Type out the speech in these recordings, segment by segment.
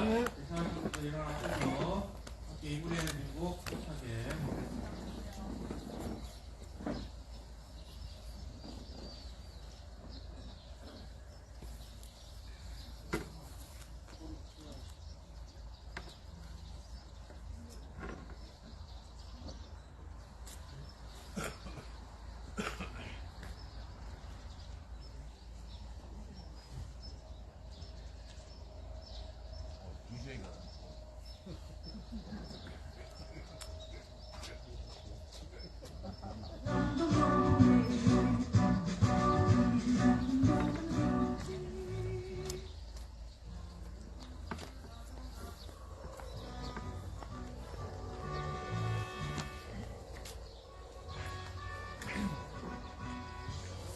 대상하신 분들 일어나셔서 함께 이불에 들고 끗하게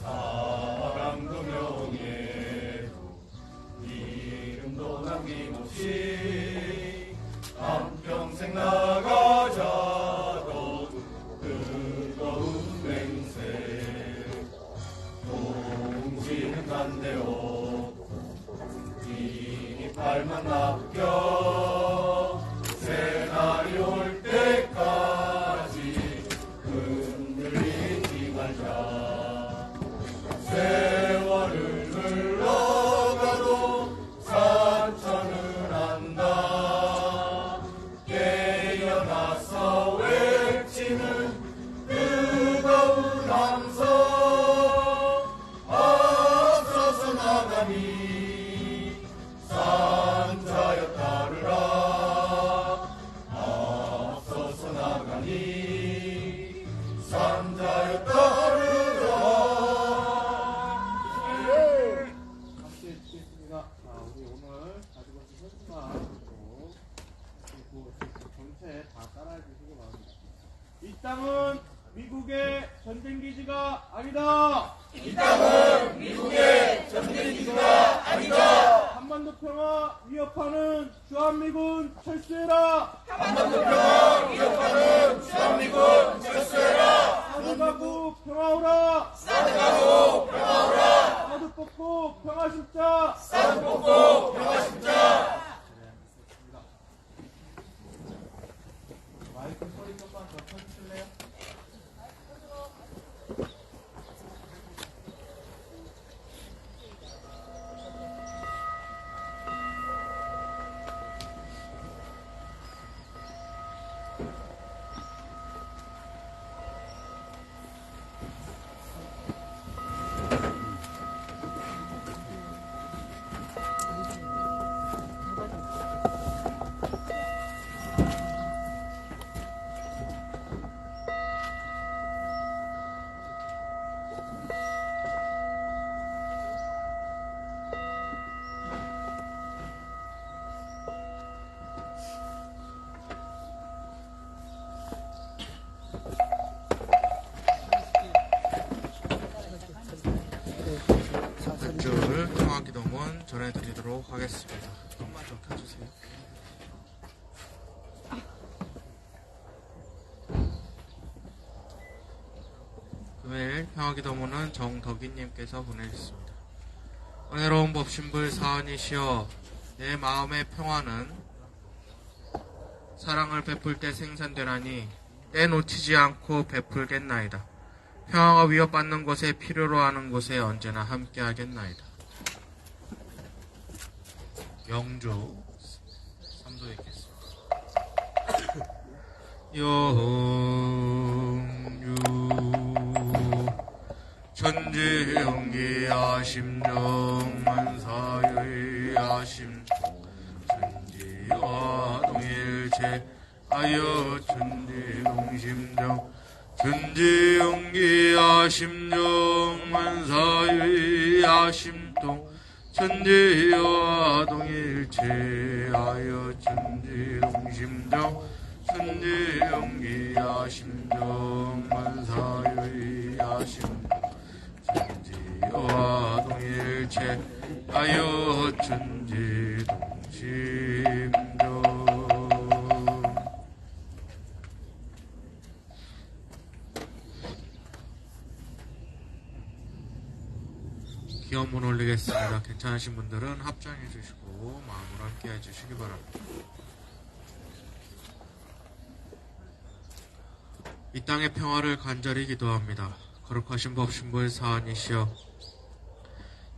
사랑도 명예도 이름도 남김없이 한평생 나가자도 뜨거운 맹세 동지는 간대없고 이 발만 낚여 새날이 올 때까지 흔들리지 말자. 세월을 흘러가도 산천을 한다. 깨어나서 외치는 뜨거운 함성 앞서서 나가니 산자여 따르라. 앞서서 나가니 산자여 따르라. 우리 오늘 가지고 있는 현수막 그리고 전체 다 따라해 주시기 바랍니다. 이 땅은 미국의 전쟁기지가 아니다. 이 땅은 미국의 전쟁기지가 아니다. 한반도 평화 위협하는 주한미군 철수해라. 한반도 평화 위협하는 주한미군 철수해라. 사드 가구 평화오라. 사드 가구 평화오라. 사드 뽑고 평화심자. 사드 뽑고 평화심자. 마이크 소리 좀만 더 켜주실래요? 줄 평화기도문 전해드리도록 하겠습니다. 조금만 더 켜주세요. 금일 평화기도문은 정덕인님께서 보내주셨습니다. 은혜로운 법신불 사언이시여, 내 마음의 평화는 사랑을 베풀 때 생산되나니 떼놓치지 않고 베풀겠나이다. 평화가 위협받는 곳에 필요로 하는 곳에 언제나 함께하겠나이다. 영주 3도 읽겠습니다. 영주 천지영기야 심정만사유야 심정 천지와 동일체 하여 천지동심정 천지용기야 심정만사유야 심동 천지와 동일체하여 천지동심정 천지용기야 심정만사유야 심동 천지와 동일체하여 천지동심정. 기업 한번 올리겠습니다. 괜찮으신 분들은 합장해 주시고 마음으로 함께 해주시기 바랍니다. 이 땅의 평화를 간절히 기도합니다. 거룩하신 법신부의 사안이시여,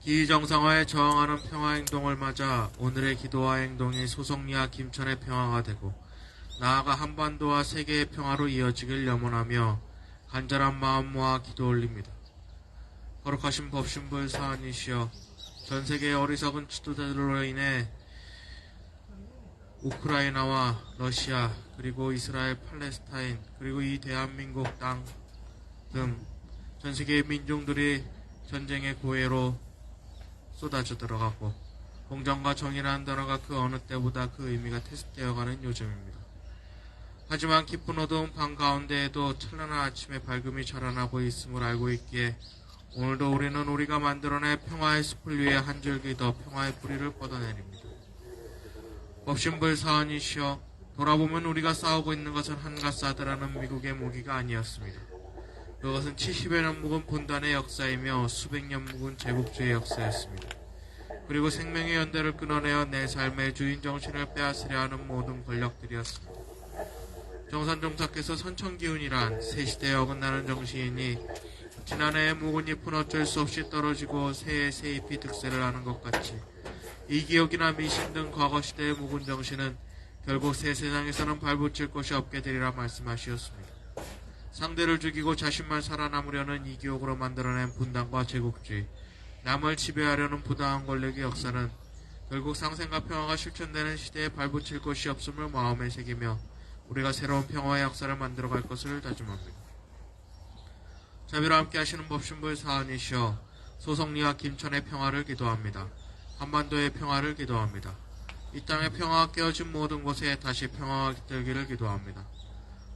기정상화에 저항하는 평화행동을 맞아 오늘의 기도와 행동이 소송리와 김천의 평화가 되고 나아가 한반도와 세계의 평화로 이어지길 염원하며 간절한 마음 모아 기도 올립니다. 거룩하신 법신부의 사안이시여, 전세계의 어리석은 지도자들로 인해 우크라이나와 러시아 그리고 이스라엘, 팔레스타인 그리고 이 대한민국 땅 등 전세계의 민중들이 전쟁의 고해로 쏟아져 들어가고 공정과 정의라는 단어가 그 어느 때보다 그 의미가 퇴색되어가는 요즘입니다. 하지만 기쁜 어두운 밤 가운데에도 찬란한 아침의 밝음이 자라나고 있음을 알고 있기에 오늘도 우리는 우리가 만들어낸 평화의 숲을 위해 한 줄기 더 평화의 뿌리를 뻗어내립니다. 법신부의 사안이시여, 돌아보면 우리가 싸우고 있는 것은 한가사드라는 미국의 무기가 아니었습니다. 그것은 70여 년 묵은 분단의 역사이며 수백 년 묵은 제국주의 역사였습니다. 그리고 생명의 연대를 끊어내어 내 삶의 주인 정신을 빼앗으려 하는 모든 권력들이었습니다. 정산종사께서 선천기운이란 새 시대에 어긋나는 정신이니 지난해의 묵은 잎은 어쩔 수 없이 떨어지고 새해 새 잎이 득세를 하는 것 같이 이 기억이나 미신 등 과거 시대의 묵은 정신은 결국 새 세상에서는 발붙일 것이 없게 되리라 말씀하시었습니다. 상대를 죽이고 자신만 살아남으려는 이 기억으로 만들어낸 분단과 제국주의, 남을 지배하려는 부당한 권력의 역사는 결국 상생과 평화가 실천되는 시대에 발붙일 것이 없음을 마음에 새기며 우리가 새로운 평화의 역사를 만들어갈 것을 다짐합니다. 자비로 함께 하시는 법신부의 사안이시여, 소송리와 김천의 평화를 기도합니다. 한반도의 평화를 기도합니다. 이 땅의 평화가 깨어진 모든 곳에 다시 평화가 깃들기를 기도합니다.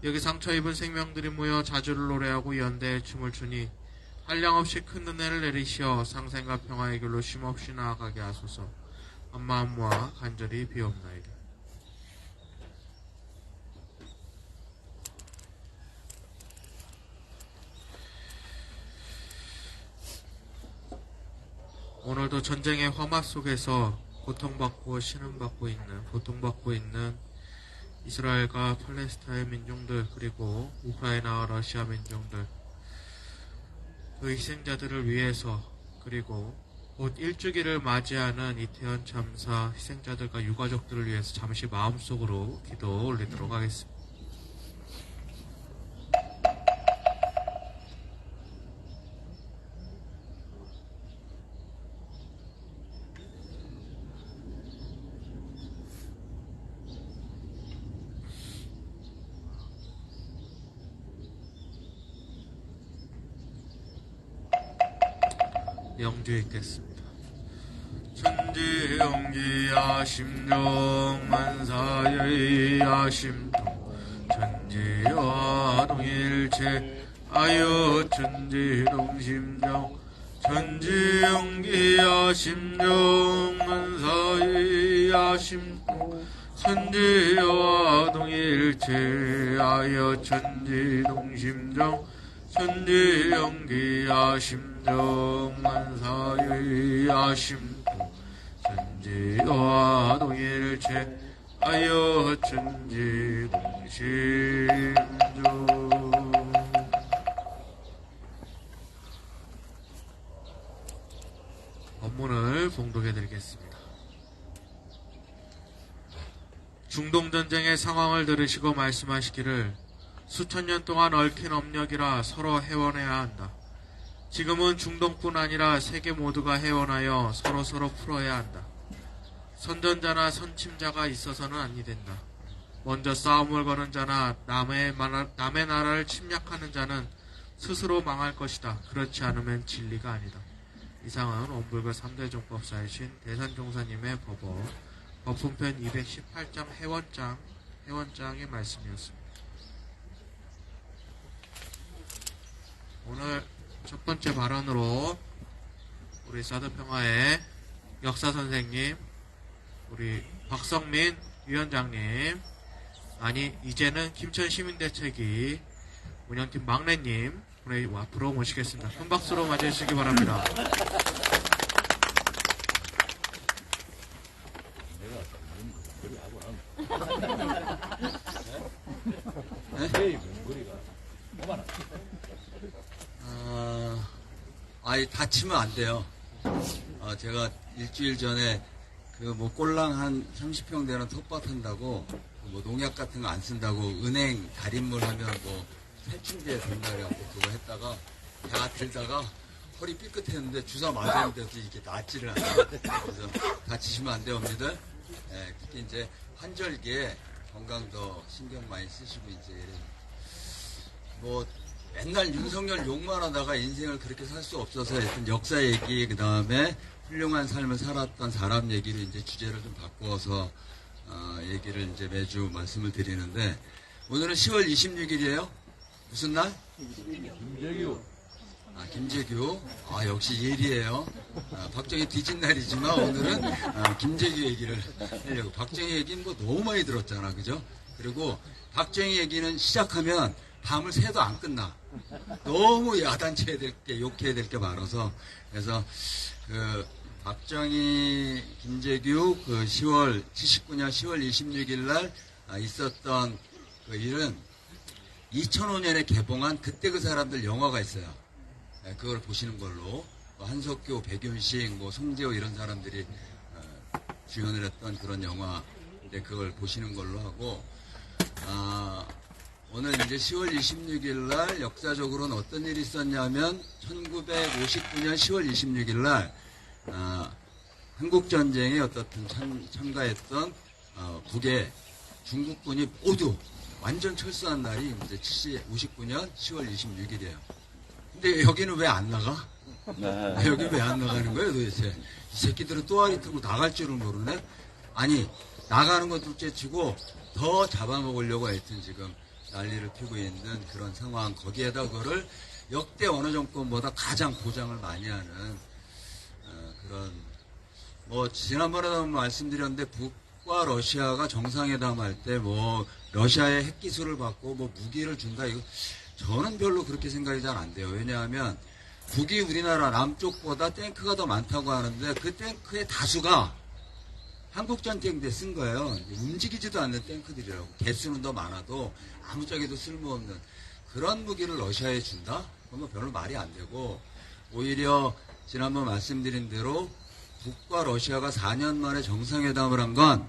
여기 상처 입은 생명들이 모여 자주를 노래하고 연대의 춤을 추니 한량없이 큰 은혜를 내리시어 상생과 평화의 길로 쉼없이 나아가게 하소서. 한 마음 모아 간절히 비옵나이다. 오늘도 전쟁의 화마 속에서 고통받고 고통받고 있는 이스라엘과 팔레스타인 민중들, 그리고 우크라이나와 러시아 민중들, 그 희생자들을 위해서, 그리고 곧 일주기를 맞이하는 이태원 참사 희생자들과 유가족들을 위해서 잠시 마음속으로 기도 올리도록 하겠습니다. 영주 읽겠습니다. 천지영기야 심정 만사여야 심통 천지와 동일체 아여 천지동심정 천지영기야 심정 만사여야 심통 천지와 동일체 아여 천지동심정 천지영기야 심정 만사의 심도 천지와 동일체 아여 천지동심정. 법문을 봉독해드리겠습니다. 중동전쟁의 상황을 들으시고 말씀하시기를 수천 년 동안 얽힌 업력이라 서로 해원해야 한다. 지금은 중동뿐 아니라 세계 모두가 해원하여 서로 풀어야 한다. 선전자나 선침자가 있어서는 아니 된다. 먼저 싸움을 거는 자나 남의 나라를 침략하는 자는 스스로 망할 것이다. 그렇지 않으면 진리가 아니다. 이상은 원불교 3대 종법사이신 대산종사님의 법어 법훈편 218장 해원장의 말씀이었습니다. 오늘 첫 번째 발언으로 우리 사드평화의 역사 선생님, 우리 박성민 위원장님, 이제는 김천 시민대책위 운영팀 막내님 앞으로 모시겠습니다. 큰 박수로 맞이해주시기 바랍니다. 아이, 다치면 안 돼요. 제가 일주일 전에 그 뭐 꼴랑 한 30평 되는 텃밭 한다고 뭐 농약 같은 거 안 쓴다고 은행 달인물 하면 뭐 살충제 된다 그래갖고 그거 했다가 다 들다가 허리 삐끗했는데 주사 맞았는데도 이게 낫지를 않아요. 그래서 다치시면 안 돼요, 언니들. 예, 특히 이제 환절기에 건강 더 신경 많이 쓰시고 이제 뭐 맨날 윤석열 욕만 하다가 인생을 그렇게 살 수 없어서 하여튼 역사 얘기, 그 다음에 훌륭한 삶을 살았던 사람 얘기로 이제 주제를 좀 바꿔서, 얘기를 이제 매주 말씀을 드리는데, 오늘은 10월 26일이에요? 무슨 날? 김재규. 김재규. 역시 예리해요. 박정희 뒤진 날이지만 오늘은, 김재규 얘기를 하려고. 박정희 얘기는 뭐 너무 많이 들었잖아. 그죠? 그리고 박정희 얘기는 시작하면 밤을 새도 안 끝나. 너무 야단쳐야 될 게, 욕해야 될 게 많아서. 그래서, 박정희, 김재규, 79년 10월 26일 날 있었던 그 일은 2005년에 개봉한 그때 그 사람들 영화가 있어요. 그걸 보시는 걸로. 한석규, 백윤식, 뭐, 송재호 이런 사람들이 주연을 했던 그런 영화인데 그걸 보시는 걸로 하고, 오늘 이제 10월 26일 날 역사적으로는 어떤 일이 있었냐면 1959년 10월 26일 날 한국전쟁에 어떻든 참가했던 북의 중국군이 모두 완전 철수한 날이 이제 59년 10월 26일이에요. 근데 여기는 왜 안 나가? 여기 왜 안 나가는 거예요 도대체? 이 새끼들은 또아리 틀고 나갈 줄은 모르네? 아니 나가는 건 둘째 치고 더 잡아먹으려고 하여튼 지금 난리를 피고 있는 그런 상황. 거기에다 그거를 역대 어느 정권보다 가장 보장을 많이 하는 그런 뭐 지난번에도 말씀드렸는데 북과 러시아가 정상회담 할 때 뭐 러시아의 핵기술을 받고 뭐 무기를 준다 이거 저는 별로 그렇게 생각이 잘 안 돼요. 왜냐하면 북이 우리나라 남쪽보다 탱크가 더 많다고 하는데 그 탱크의 다수가 한국전쟁 때 쓴 거예요. 움직이지도 않는 탱크들이라고. 개수는 더 많아도 아무짝에도 쓸모없는 그런 무기를 러시아에 준다? 그건 별로 말이 안 되고 오히려 지난번 말씀드린 대로 북과 러시아가 4년 만에 정상회담을 한 건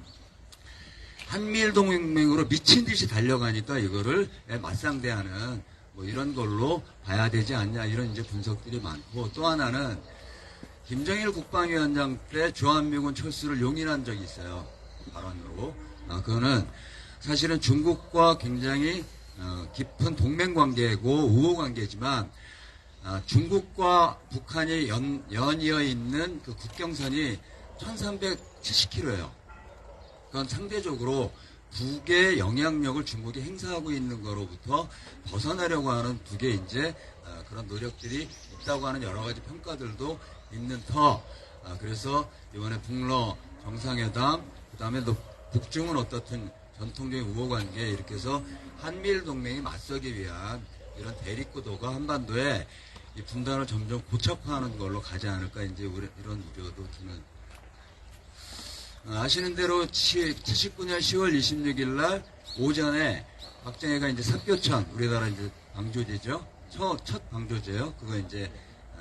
한미일 동맹으로 미친 듯이 달려가니까 이거를 맞상대하는 뭐 이런 걸로 봐야 되지 않냐 이런 이제 분석들이 많고 또 하나는 김정일 국방위원장 때 주한미군 철수를 용인한 적이 있어요. 발언으로. 그거는 사실은 중국과 굉장히 깊은 동맹관계고 우호관계지만 중국과 북한이 연이어 있는 그 국경선이 1370km예요. 그건 상대적으로 북의 영향력을 중국이 행사하고 있는 거로부터 벗어나려고 하는 북의 이제 그런 노력들이 있다고 하는 여러 가지 평가들도 있는 터. 그래서 이번에 북러 정상회담, 그 다음에 또 북중은 어떻든 전통적인 우호관계 이렇게 해서 한미일 동맹이 맞서기 위한 이런 대립구도가 한반도에 이 분단을 점점 고착화하는 걸로 가지 않을까 이제 이런 우려도 드는. 아시는 대로 79년 10월 26일 날 오전에 박정희가 이제 삽교천 우리나라 이제 방조제죠. 첫 방조제요. 그거 이제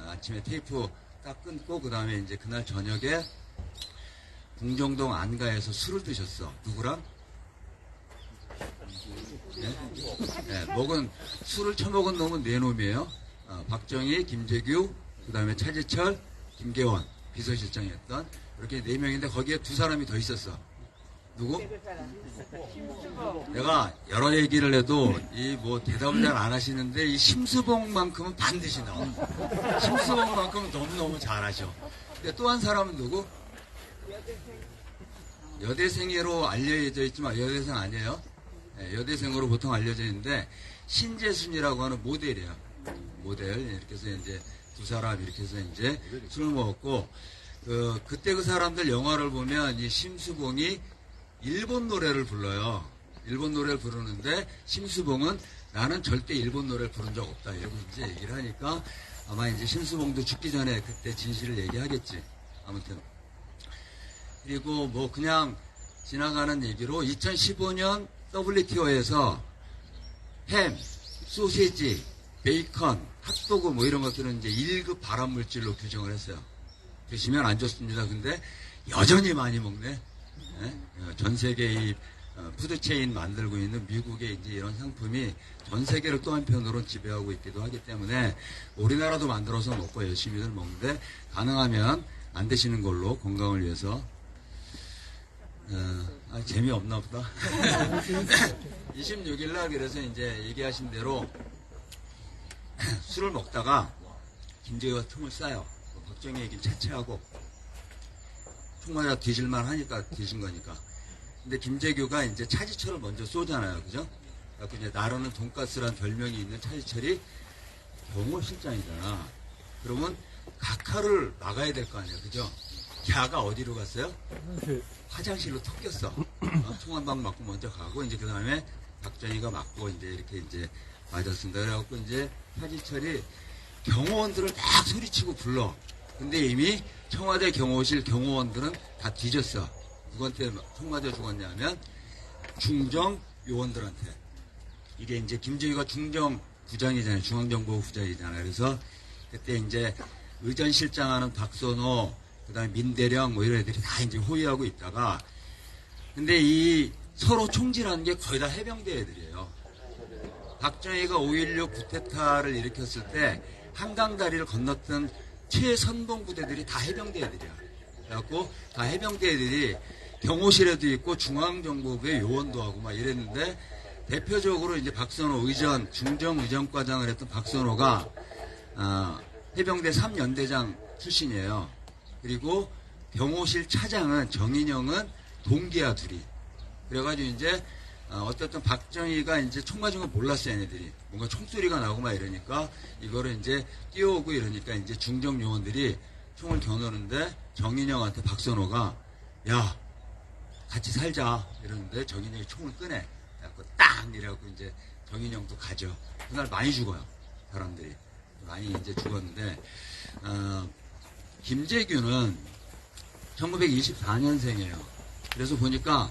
아침에 테이프 딱 끊고 그 다음에 이제 그날 저녁에 궁정동 안가에서 술을 드셨어. 누구랑? 네? 술을 처먹은 놈은 네 놈이에요. 박정희, 김재규, 그 다음에 차재철, 김계원 비서실장이었던 이렇게 네 명인데 거기에 두 사람이 더 있었어. 누구? 내가 여러 얘기를 해도 이 뭐 대답을 잘 안 하시는데 이 심수봉만큼은 반드시 나와. 심수봉만큼은 너무너무 잘하셔. 근데 또 한 사람은 누구? 여대생으로 알려져 있지만 여대생 아니에요. 네, 여대생으로 보통 알려져 있는데 신재순이라고 하는 모델이에요. 모델 이렇게 해서 이제 두 사람 이렇게 해서 이제 술을 먹었고 그때 그 사람들 영화를 보면 이 심수봉이 일본 노래를 불러요. 일본 노래를 부르는데 심수봉은 나는 절대 일본 노래를 부른 적 없다 이러고 이제 얘기를 하니까 아마 이제 심수봉도 죽기 전에 그때 진실을 얘기하겠지. 아무튼 그리고 뭐 그냥 지나가는 얘기로 2015년 WTO에서 햄, 소세지, 베이컨, 핫도그 뭐 이런 것들은 이제 1급 발암물질로 규정을 했어요. 드시면 안 좋습니다. 근데 여전히 많이 먹네. 예? 전 세계 이 푸드체인 만들고 있는 미국의 이제 이런 상품이 전 세계를 또 한편으로 지배하고 있기도 하기 때문에 우리나라도 만들어서 먹고 열심히들 먹는데 가능하면 안 드시는 걸로 건강을 위해서. 재미없나 보다. 26일날 그래서 이제 얘기하신 대로 술을 먹다가 김재규가 총을 쏴요. 박정희에게 채채하고 총 맞아 뒤질만 하니까 뒤진 거니까. 근데 김재규가 이제 차지철을 먼저 쏘잖아요. 그죠? 그래서 이제 나르는 돈가스란 별명이 있는 차지철이 경호실장이잖아. 그러면 각하를 막아야 될 거 아니야. 그죠? 걔가 어디로 갔어요? 화장실로 턱겼어. 총 한 방 맞고 먼저 가고, 이제 그 다음에 박정희가 맞고, 이제 이렇게 이제 맞았습니다. 그래갖고 이제 차지철이 경호원들을 막 소리치고 불러. 근데 이미 청와대 경호실 경호원들은 다 뒤졌어. 누구한테 총 맞아 죽었냐면 중정 요원들한테. 이게 이제 김재규가 중정 부장이잖아요. 중앙정보부 부장이잖아요. 그래서 그때 이제 의전실장하는 박선호, 그 다음에 민대령 뭐 이런 애들이 다 이제 호위하고 있다가, 근데 이 서로 총질하는 게 거의 다 해병대 애들이에요. 박정희가 5.16 쿠데타를 일으켰을 때 한강 다리를 건넜던 최선봉 부대들이 다 해병대 애들이야. 그래갖고 다 해병대 애들이 경호실에도 있고 중앙정보부에 요원도 하고 막 이랬는데, 대표적으로 이제 박선호 의전, 중정의전과장을 했던 박선호가 해병대 3연대장 출신이에요. 그리고 경호실 차장은 정인영은 동기야 둘이. 그래가지고 이제 어쨌든 박정희가 이제 총 맞은 거 몰랐어요, 얘네들이. 뭔가 총소리가 나고 막 이러니까 이거를 이제 뛰어오고 이러니까 이제 중정 요원들이 총을 겨누는데 정인영한테 박선호가 야, 같이 살자 이러는데 정인영이 총을 끄내. 그래갖고 땅 이래갖고 이제 정인영도 가죠. 그날 많이 죽어요, 사람들이. 많이 이제 죽었는데, 김재규는 1924년생이에요. 그래서 보니까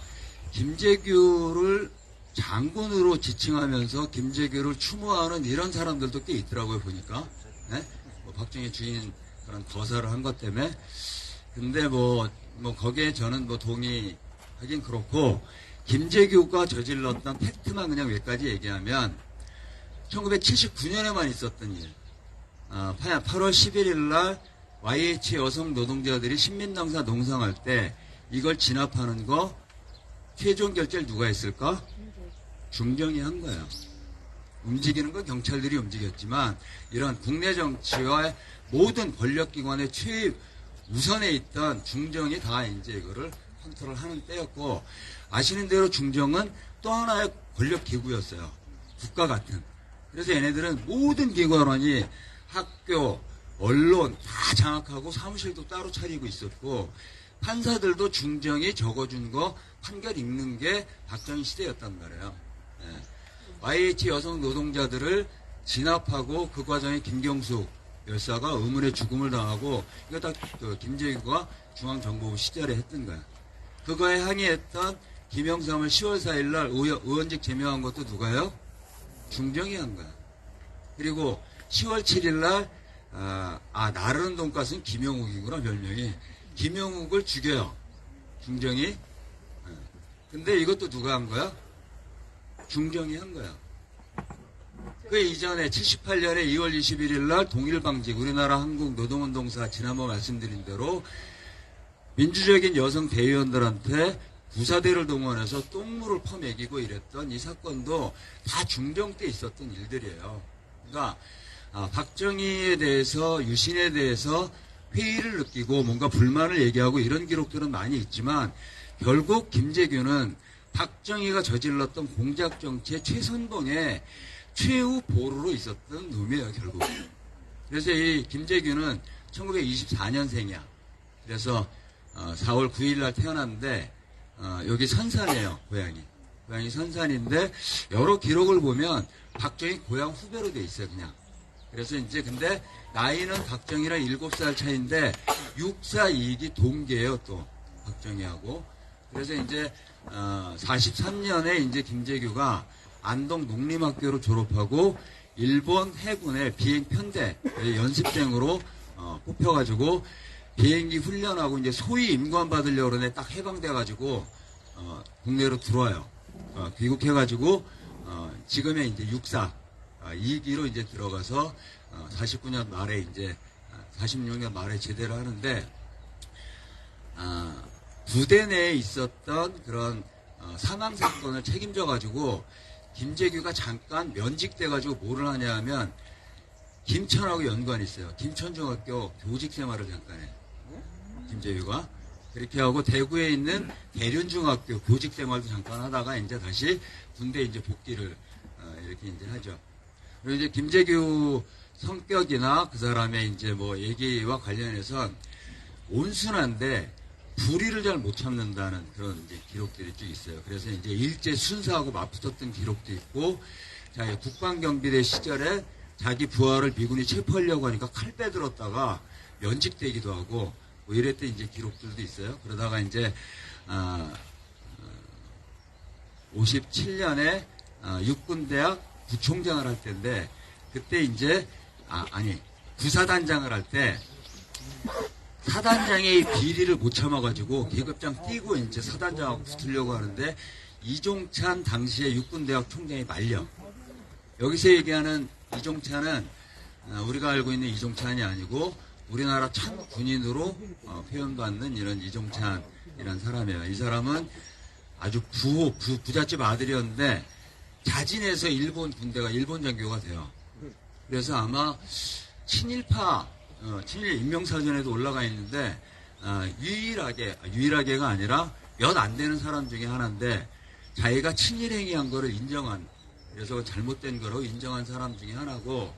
김재규를 장군으로 지칭하면서 김재규를 추모하는 이런 사람들도 꽤 있더라고요, 보니까. 네? 뭐 박정희 주인 그런 거사를 한 것 때문에. 근데 뭐 거기에 저는 뭐 동의하긴 그렇고, 김재규가 저질렀던 팩트만 그냥 몇 가지 얘기하면 1979년에만 있었던 일. 8월 11일 날 YH 여성 노동자들이 신민당사 농성할 때 이걸 진압하는 거 최종 결제를 누가 했을까? 중정이 한 거예요. 움직이는 건 경찰들이 움직였지만 이런 국내 정치와 모든 권력기관의 최우선에 있던 중정이 다 이제 이거를 컨트롤하는 때였고, 아시는 대로 중정은 또 하나의 권력기구였어요. 국가 같은. 그래서 얘네들은 모든 기관원이 학교, 언론 다 장악하고 사무실도 따로 차리고 있었고, 판사들도 중정이 적어준 거 판결 읽는 게 박정희 시대였단 말이에요. 네. YH 여성 노동자들을 진압하고 그 과정에 김경숙 열사가 의문의 죽음을 당하고, 이거 다 김재규가 중앙정보부 시절에 했던 거야. 그거에 항의했던 김영삼을 10월 4일 날 의원직 제명한 것도 누가요? 중정이 한 거야. 그리고 10월 7일 날 나르는 돈가스는 김영욱이구나, 별명이. 김영욱을 죽여요, 중정이. 근데 이것도 누가 한 거야? 중정이 한 거야. 그 이전에 78년에 2월 21일 날 동일방직, 우리나라 한국노동운동사 지난번 말씀드린 대로 민주적인 여성 대의원들한테 부사대를 동원해서 똥물을 퍼먹이고 이랬던 이 사건도 다 중정 때 있었던 일들이에요. 그러니까 박정희에 대해서, 유신에 대해서 회의를 느끼고 뭔가 불만을 얘기하고 이런 기록들은 많이 있지만, 결국 김재규는 박정희가 저질렀던 공작정치의 최선봉의 최후 보루로 있었던 놈이에요, 결국. 그래서 이 김재규는 1924년생이야. 그래서 4월 9일 날 태어났는데, 여기 선산이에요, 고향이. 고향이 선산인데, 여러 기록을 보면 박정희 고향 후배로 돼 있어요, 그냥. 그래서 이제 근데 나이는 박정희랑 7살 차이인데 6사 2기 동기예요, 또 박정희하고. 그래서 이제 43년에 이제 김재규가 안동 농림학교를 졸업하고 일본 해군의 비행 편대 연습생으로 뽑혀가지고 비행기 훈련하고 이제 소위 임관 받으려고 그러네. 딱 해방돼가지고 국내로 들어와요. 귀국해가지고 지금의 이제 육사 2기로 이제 들어가서 49년 말에 이제 46년 말에 제대를 하는데 부대 내에 있었던 그런 사망 사건을 책임져가지고 김재규가 잠깐 면직돼가지고 뭐를 하냐면 김천하고 연관이 있어요. 김천중학교 교직 생활을 잠깐 해. 김재규가 그렇게 하고 대구에 있는 대륜중학교 교직 생활도 잠깐 하다가 이제 다시 군대 이제 복귀를 이렇게 이제 하죠. 그리고 이제 김재규 성격이나 그 사람의 이제 뭐 얘기와 관련해서 온순한데 불의를 잘 못 참는다는 그런 이제 기록들이 쭉 있어요. 그래서 이제 일제 순사하고 맞붙었던 기록도 있고, 자, 국방경비대 시절에 자기 부하를 미군이 체포하려고 하니까 칼 빼들었다가 면직되기도 하고, 뭐 이랬던 이제 기록들도 있어요. 그러다가 이제, 57년에 육군대학 부총장을 할 때인데, 그때 이제, 부사단장을 할 때, 사단장의 비리를 못 참아가지고 계급장 띄고 이제 사단장하고 붙으려고 하는데 이종찬 당시에 육군대학 총장이 말려. 여기서 얘기하는 이종찬은 우리가 알고 있는 이종찬이 아니고 우리나라 참 군인으로 표현받는 이런 이종찬이라는 사람이에요. 이 사람은 아주 부잣집 아들이었는데 자진해서 일본 군대가 일본 장교가 돼요. 그래서 아마 친일파 친일 인명사전에도 올라가 있는데 유일하게가 아니라 몇 안 되는 사람 중에 하나인데 자기가 친일행위한 거를 인정한, 그래서 잘못된 거로 인정한 사람 중에 하나고,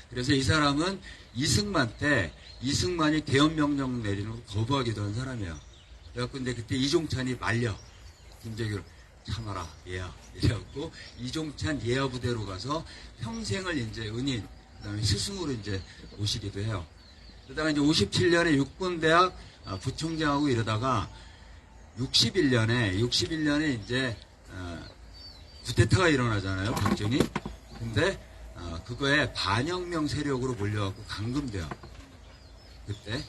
그래서 이 사람은 이승만 때 이승만이 계엄명령 내리는 걸 거부하기도 한 사람이에요. 그래갖고 근데 그때 이종찬이 말려 김재규를 참아라 얘야 이래갖고 이종찬 예하 부대로 가서 평생을 이제 은인 그다음에 스승으로 이제 모시기도 해요. 그러다가 이제 57년에 육군대학 부총장하고 이러다가 61년에 이제 쿠데타가 일어나잖아요, 박정희. 근데 그거에 반혁명 세력으로 몰려갖고 감금돼요. 그때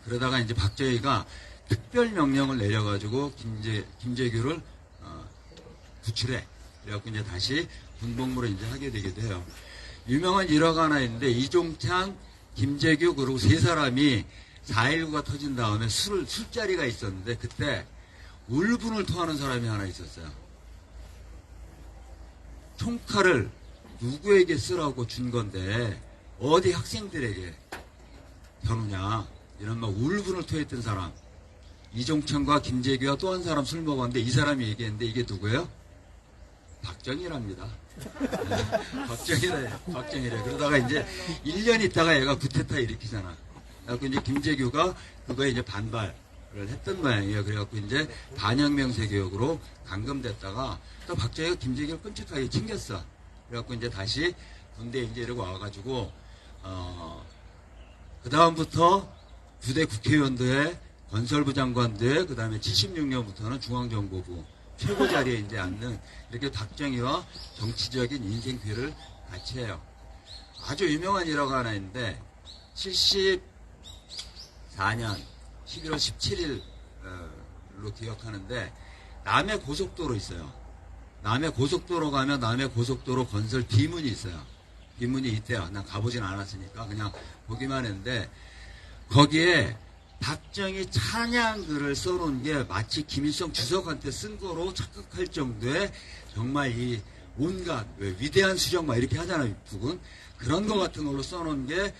그러다가 이제 박정희가 특별 명령을 내려가지고 김재규를 구출해. 그래갖고 이제 다시 군복무를 이제 하게 되기도 해요. 유명한 일화가 하나 있는데 이종찬, 김재규 그리고 세 사람이 4.19가 터진 다음에 술자리가 있었는데 그때 울분을 토하는 사람이 하나 있었어요. 총칼을 누구에게 쓰라고 준 건데 어디 학생들에게 겨누냐 이런 막 울분을 토했던 사람. 이종찬과 김재규와 또 한 사람 술 먹었는데 이 사람이 얘기했는데 이게 누구예요? 박정희랍니다. 박정희래. 그러다가 이제 1년 있다가 얘가 쿠데타 일으키잖아. 그래갖고 이제 김재규가 그거에 이제 반발을 했던 모양이에요. 그래갖고 이제 반혁명세 교육으로 감금됐다가 또 박정희가 김재규를 끔찍하게 챙겼어. 그래갖고 이제 다시 군대에 이제 이러고 와가지고, 그 다음부터 부대 국회의원들의 건설부 장관들, 그 다음에 76년부터는 중앙정보부 최고 자리에 이제 앉는 이렇게 박정희와 정치적인 인생 괴를 같이 해요. 아주 유명한 일화가 하나 있는데 74년 11월 17일로 기억하는데 남해 고속도로 있어요. 남해 고속도로 가면 남해 고속도로 건설 비문이 있어요. 비문이 있대요. 난 가보진 않았으니까 그냥 보기만 했는데 거기에 박정희 찬양글을 써놓은 게 마치 김일성 주석한테 쓴 거로 착각할 정도의 정말 이 온갖 위대한 수정 막 이렇게 하잖아요. 북은 그런 거 같은 걸로 써놓은 게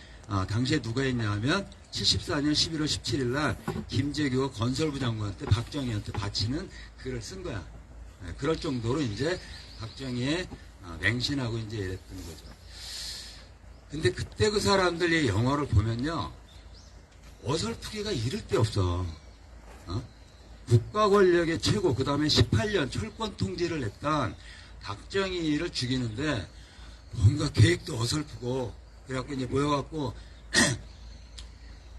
당시에 누가 했냐면 74년 11월 17일 날 김재규가 건설부 장관한테 박정희한테 바치는 글을 쓴 거야. 그럴 정도로 이제 박정희의 맹신하고 이제 이랬던 거죠. 근데 그때 그 사람들이 영화를 보면요. 어설프기가 이를 데 없어. 국가 권력의 최고, 그 다음에 18년 철권 통제를 했던 박정희를 죽이는데 뭔가 계획도 어설프고, 그래갖고 이제 모여갖고,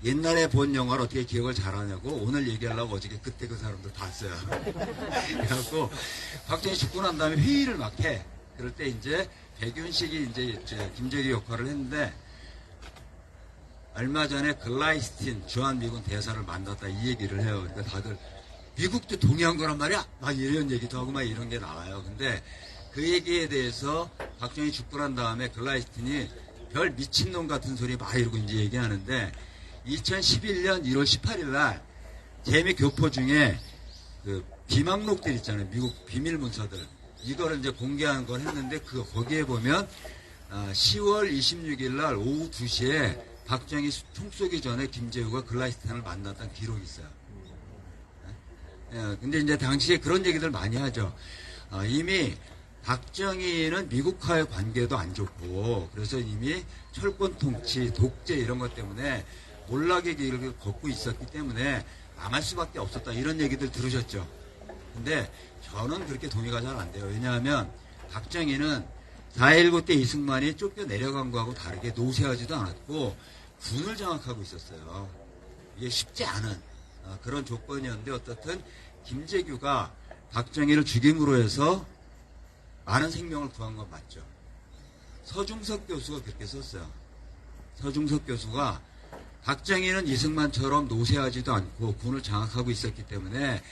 옛날에 본 영화를 어떻게 기억을 잘하냐고 오늘 얘기하려고 어저께 그때 그 사람들 다 써요. 그래갖고 박정희 죽고 난 다음에 회의를 막 해. 그럴 때 이제 백윤식이 이제 김재규 역할을 했는데 얼마 전에 글라이스틴 주한미군 대사를 만났다 이 얘기를 해요. 그러니까 다들 미국도 동의한 거란 말이야? 막 이런 얘기도 하고 막 이런 게 나와요. 근데 그 얘기에 대해서 박정희 죽고 난 다음에 글라이스틴이 별 미친놈 같은 소리 막 이러고 이제 얘기하는데 2011년 1월 18일 날 재미 교포 중에 그 비망록들 있잖아요. 미국 비밀 문서들. 이거를 이제 공개한 걸 했는데 거기에 보면 10월 26일 날 오후 2시에 박정희 총 쏘기 전에 김재우가 글라이스틴을 만났다는 기록이 있어요. 근데 이제 당시에 그런 얘기들 많이 하죠. 이미 박정희는 미국과의 관계도 안 좋고 그래서 이미 철권 통치, 독재 이런 것 때문에 몰락의 길을 걷고 있었기 때문에 망할 수밖에 없었다 이런 얘기들 들으셨죠. 근데 저는 그렇게 동의가 잘 안 돼요. 왜냐하면 박정희는 4.19 때 이승만이 쫓겨 내려간 거하고 다르게 노쇠하지도 않았고 군을 장악하고 있었어요. 이게 쉽지 않은 그런 조건이었는데 어떻든 김재규가 박정희를 죽임으로 해서 많은 생명을 구한 건 맞죠. 서중석 교수가 그렇게 썼어요. 서중석 교수가 박정희는 이승만처럼 노쇠하지도 않고 군을 장악하고 있었기 때문에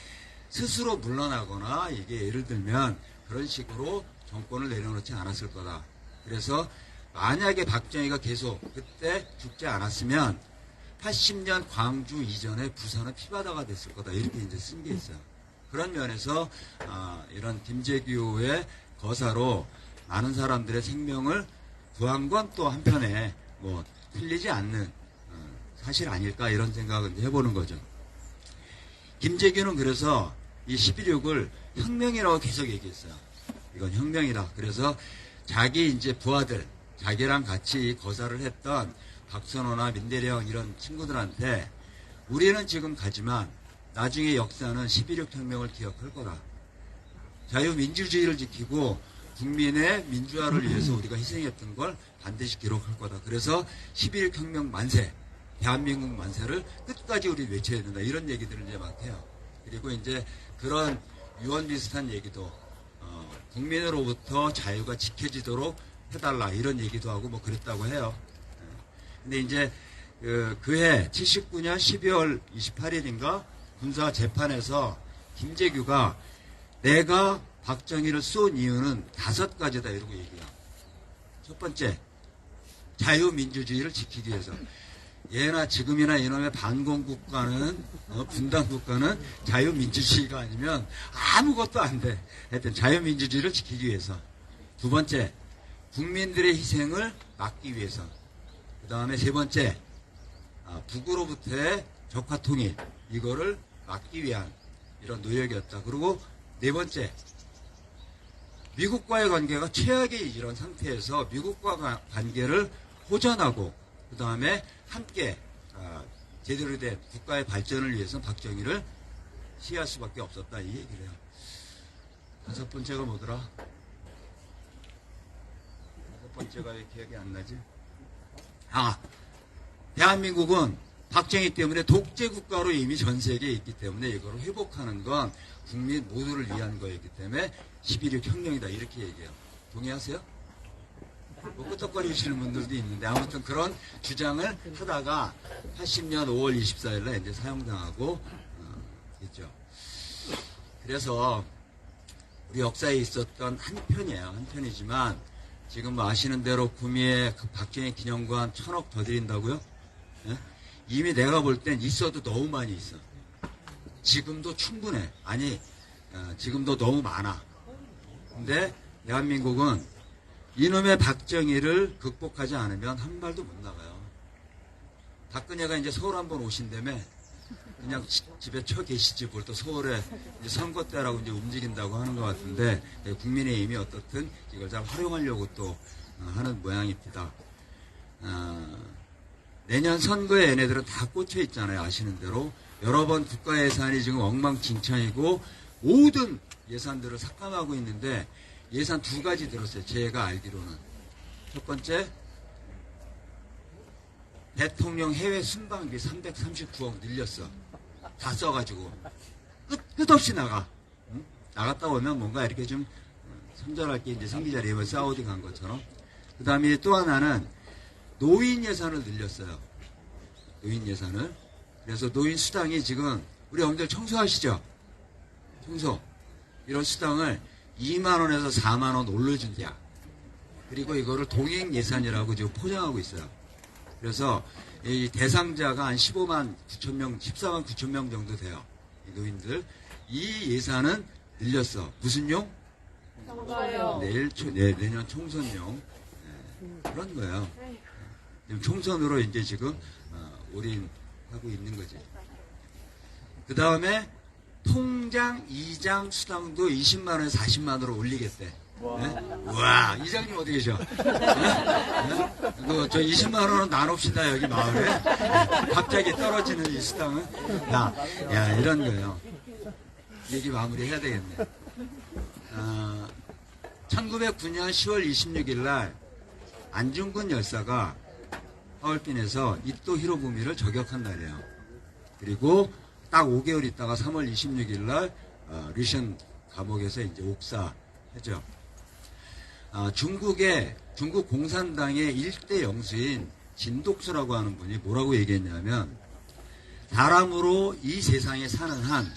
스스로 물러나거나 이게 예를 들면 그런 식으로 정권을 내려놓지 않았을 거다. 그래서 만약에 박정희가 계속 그때 죽지 않았으면 80년 광주 이전에 부산은 피바다가 됐을 거다. 이렇게 이제 쓴 게 있어요. 그런 면에서 이런 김재규의 거사로 많은 사람들의 생명을 구한 건 또 한편에 뭐 틀리지 않는 사실 아닐까 이런 생각을 해보는 거죠. 김재규는 그래서 이 11.6을 혁명이라고 계속 얘기했어요. 이건 혁명이다. 그래서 자기 이제 부하들, 자기랑 같이 거사를 했던 박선호나 민대령 이런 친구들한테 우리는 지금 가지만 나중에 역사는 11.6 혁명을 기억할 거다. 자유민주주의를 지키고 국민의 민주화를 위해서 우리가 희생했던 걸 반드시 기록할 거다. 그래서 11.6 혁명 만세, 대한민국 만세를 끝까지 우리 외쳐야 된다. 이런 얘기들을 이제 막 해요. 그리고 이제 그런 유언 비슷한 얘기도 국민으로부터 자유가 지켜지도록 해달라 이런 얘기도 하고 뭐 그랬다고 해요. 근데 이제 그해 79년 12월 28일인가 군사 재판에서 김재규가 내가 박정희를 쏜 이유는 5가지다 이러고 얘기해요. 첫 번째, 자유민주주의를 지키기 위해서. 예나 지금이나 이놈의 반공국가는 분단국가는 자유민주주의가 아니면 아무것도 안 돼. 하여튼 자유민주주의를 지키기 위해서. 두 번째, 국민들의 희생을 막기 위해서. 그 다음에 세 번째, 북으로부터의 적화통일 이거를 막기 위한 이런 노력이었다. 그리고 네 번째, 미국과의 관계가 최악의 이런 상태에서 미국과 관계를 호전하고 그 다음에 함께 제대로 된 국가의 발전을 위해서 박정희를 시해할 수밖에 없었다 이 얘기를 해요. 5번째가 뭐더라? 5번째가 왜 기억이 안 나지? 대한민국은 박정희 때문에 독재 국가로 이미 전 세계에 있기 때문에 이걸 회복하는 건 국민 모두를 위한 거였기 때문에 11.6 혁명이다 이렇게 얘기해요. 동의하세요? 뭐 끄떡거리시는 분들도 있는데 아무튼 그런 주장을 하다가 80년 5월 24일 날 이제 사형당하고 있죠. 그래서 우리 역사에 있었던 한 편이에요. 한 편이지만 지금 뭐 아시는 대로 구미에 박정희 기념관 1,000억 더 드린다고요? 예? 이미 내가 볼 땐 있어도 너무 많이 있어. 지금도 충분해. 아니 지금도 너무 많아. 근데 대한민국은 이놈의 박정희를 극복하지 않으면 한 발도 못 나가요. 박근혜가 이제 서울 한번 오신다며 그냥 집에 처 계시지 뭘 또 서울에 이제 선거 때라고 이제 움직인다고 하는 것 같은데 국민의힘이 어떻든 이걸 잘 활용하려고 또 하는 모양입니다. 내년 선거에 얘네들은 다 꽂혀 있잖아요. 아시는 대로 여러 번 국가 예산이 지금 엉망진창이고 모든 예산들을 삭감하고 있는데 예산 2가지 들었어요. 제가 알기로는. 첫 번째, 대통령 해외 순방비 339억 늘렸어. 다 써가지고. 끝없이 나가. 응? 나갔다 오면 뭔가 이렇게 좀 선전할 게 이제 생기잖아요. 이번 사우디 간 것처럼. 그 다음에 또 하나는 노인 예산을 늘렸어요. 노인 예산을. 그래서 노인 수당이 지금 우리 어머니들 청소하시죠? 청소. 이런 수당을 2만원에서 4만원 올려준대요. 그리고 이거를 동행 예산이라고 지금 포장하고 있어요. 그래서 이 대상자가 한 15만 9천 명, 14만 9천 명 정도 돼요. 이 노인들. 이 예산은 늘렸어. 무슨 용? 선거요. 내년 총선용. 네, 그런 거예요. 지금 총선으로 이제 지금 올인하고 있는 거지. 그 다음에 통장 이장 수당도 20만원에서 40만원으로 올리겠대. 네? 우와, 이장님 어디 계셔? 네? 저 20만원은 나눕시다, 여기 마을에. 네? 갑자기 떨어지는 이 수당은. 야, 이런 거예요. 얘기 마무리 해야 되겠네. 1909년 10월 26일 날 안중근 열사가 하얼빈에서 이토 히로부미를 저격한 날이에요. 그리고 딱 5개월 있다가 3월 26일 날 류션 감옥에서 이제 옥사했죠. 중국 공산당의 일대 영수인 진독수라고 하는 분이 뭐라고 얘기했냐면, 사람으로 이 세상에 사는 한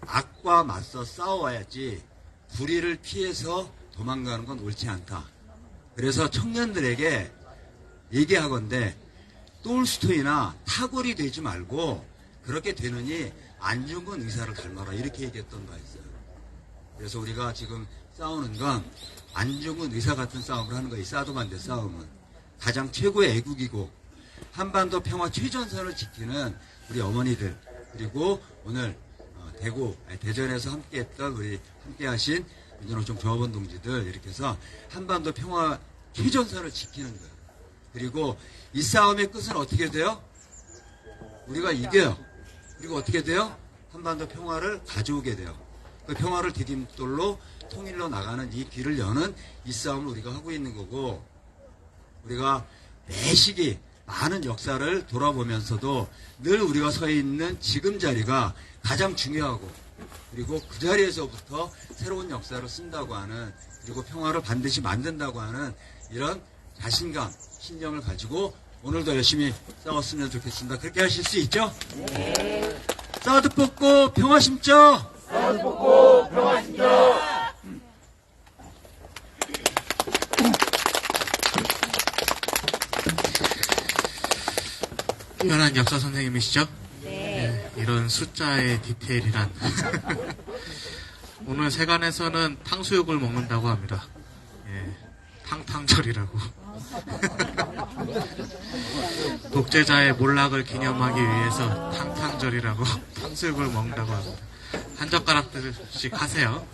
악과 맞서 싸워야지 불의를 피해서 도망가는 건 옳지 않다. 그래서 청년들에게 얘기하건대 톨스토이나 타골이 되지 말고 그렇게 되느니 안중근 의사를 닮아라, 이렇게 얘기했던 바 있어요. 그래서 우리가 지금 싸우는 건 안중근 의사 같은 싸움을 하는 거예요. 이 사도반대 싸움은 가장 최고의 애국이고 한반도 평화 최전선을 지키는 우리 어머니들, 그리고 오늘 대전에서 함께했던 함께하신 민주노총 조합원 동지들, 이렇게 해서 한반도 평화 최전선을 지키는 거예요. 그리고 이 싸움의 끝은 어떻게 돼요? 우리가 이겨요. 그리고 어떻게 돼요? 한반도 평화를 가져오게 돼요. 그 평화를 디딤돌로 통일로 나가는 이 길을 여는 이 싸움을 우리가 하고 있는 거고, 우리가 매 시기 많은 역사를 돌아보면서도 늘 우리가 서 있는 지금 자리가 가장 중요하고, 그리고 그 자리에서부터 새로운 역사를 쓴다고 하는, 그리고 평화를 반드시 만든다고 하는 이런 자신감, 신념을 가지고 오늘도 열심히 싸웠으면 좋겠습니다. 그렇게 하실 수 있죠? 네. 사우드 뽑고 평화 심죠? 사우드 뽑고 평화 심죠. 현안 역사 선생님이시죠? 네. 이런 숫자의 디테일이란. 오늘 세간에서는 탕수육을 먹는다고 합니다. 예, 탕탕절이라고. 독재자의 몰락을 기념하기 위해서 탕탕절이라고 탕수육을 먹는다고 합니다. 한 젓가락씩 하세요.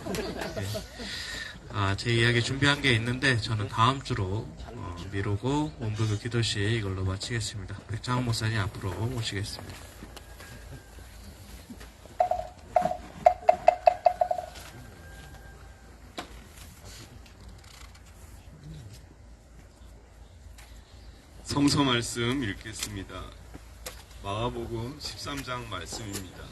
예. 제 이야기 준비한 게 있는데 저는 다음 주로 미루고 원불교 기도시 이걸로 마치겠습니다. 백장원 목사님 앞으로 모시겠습니다. 성서 말씀 읽겠습니다. 마가복음 13장 말씀입니다.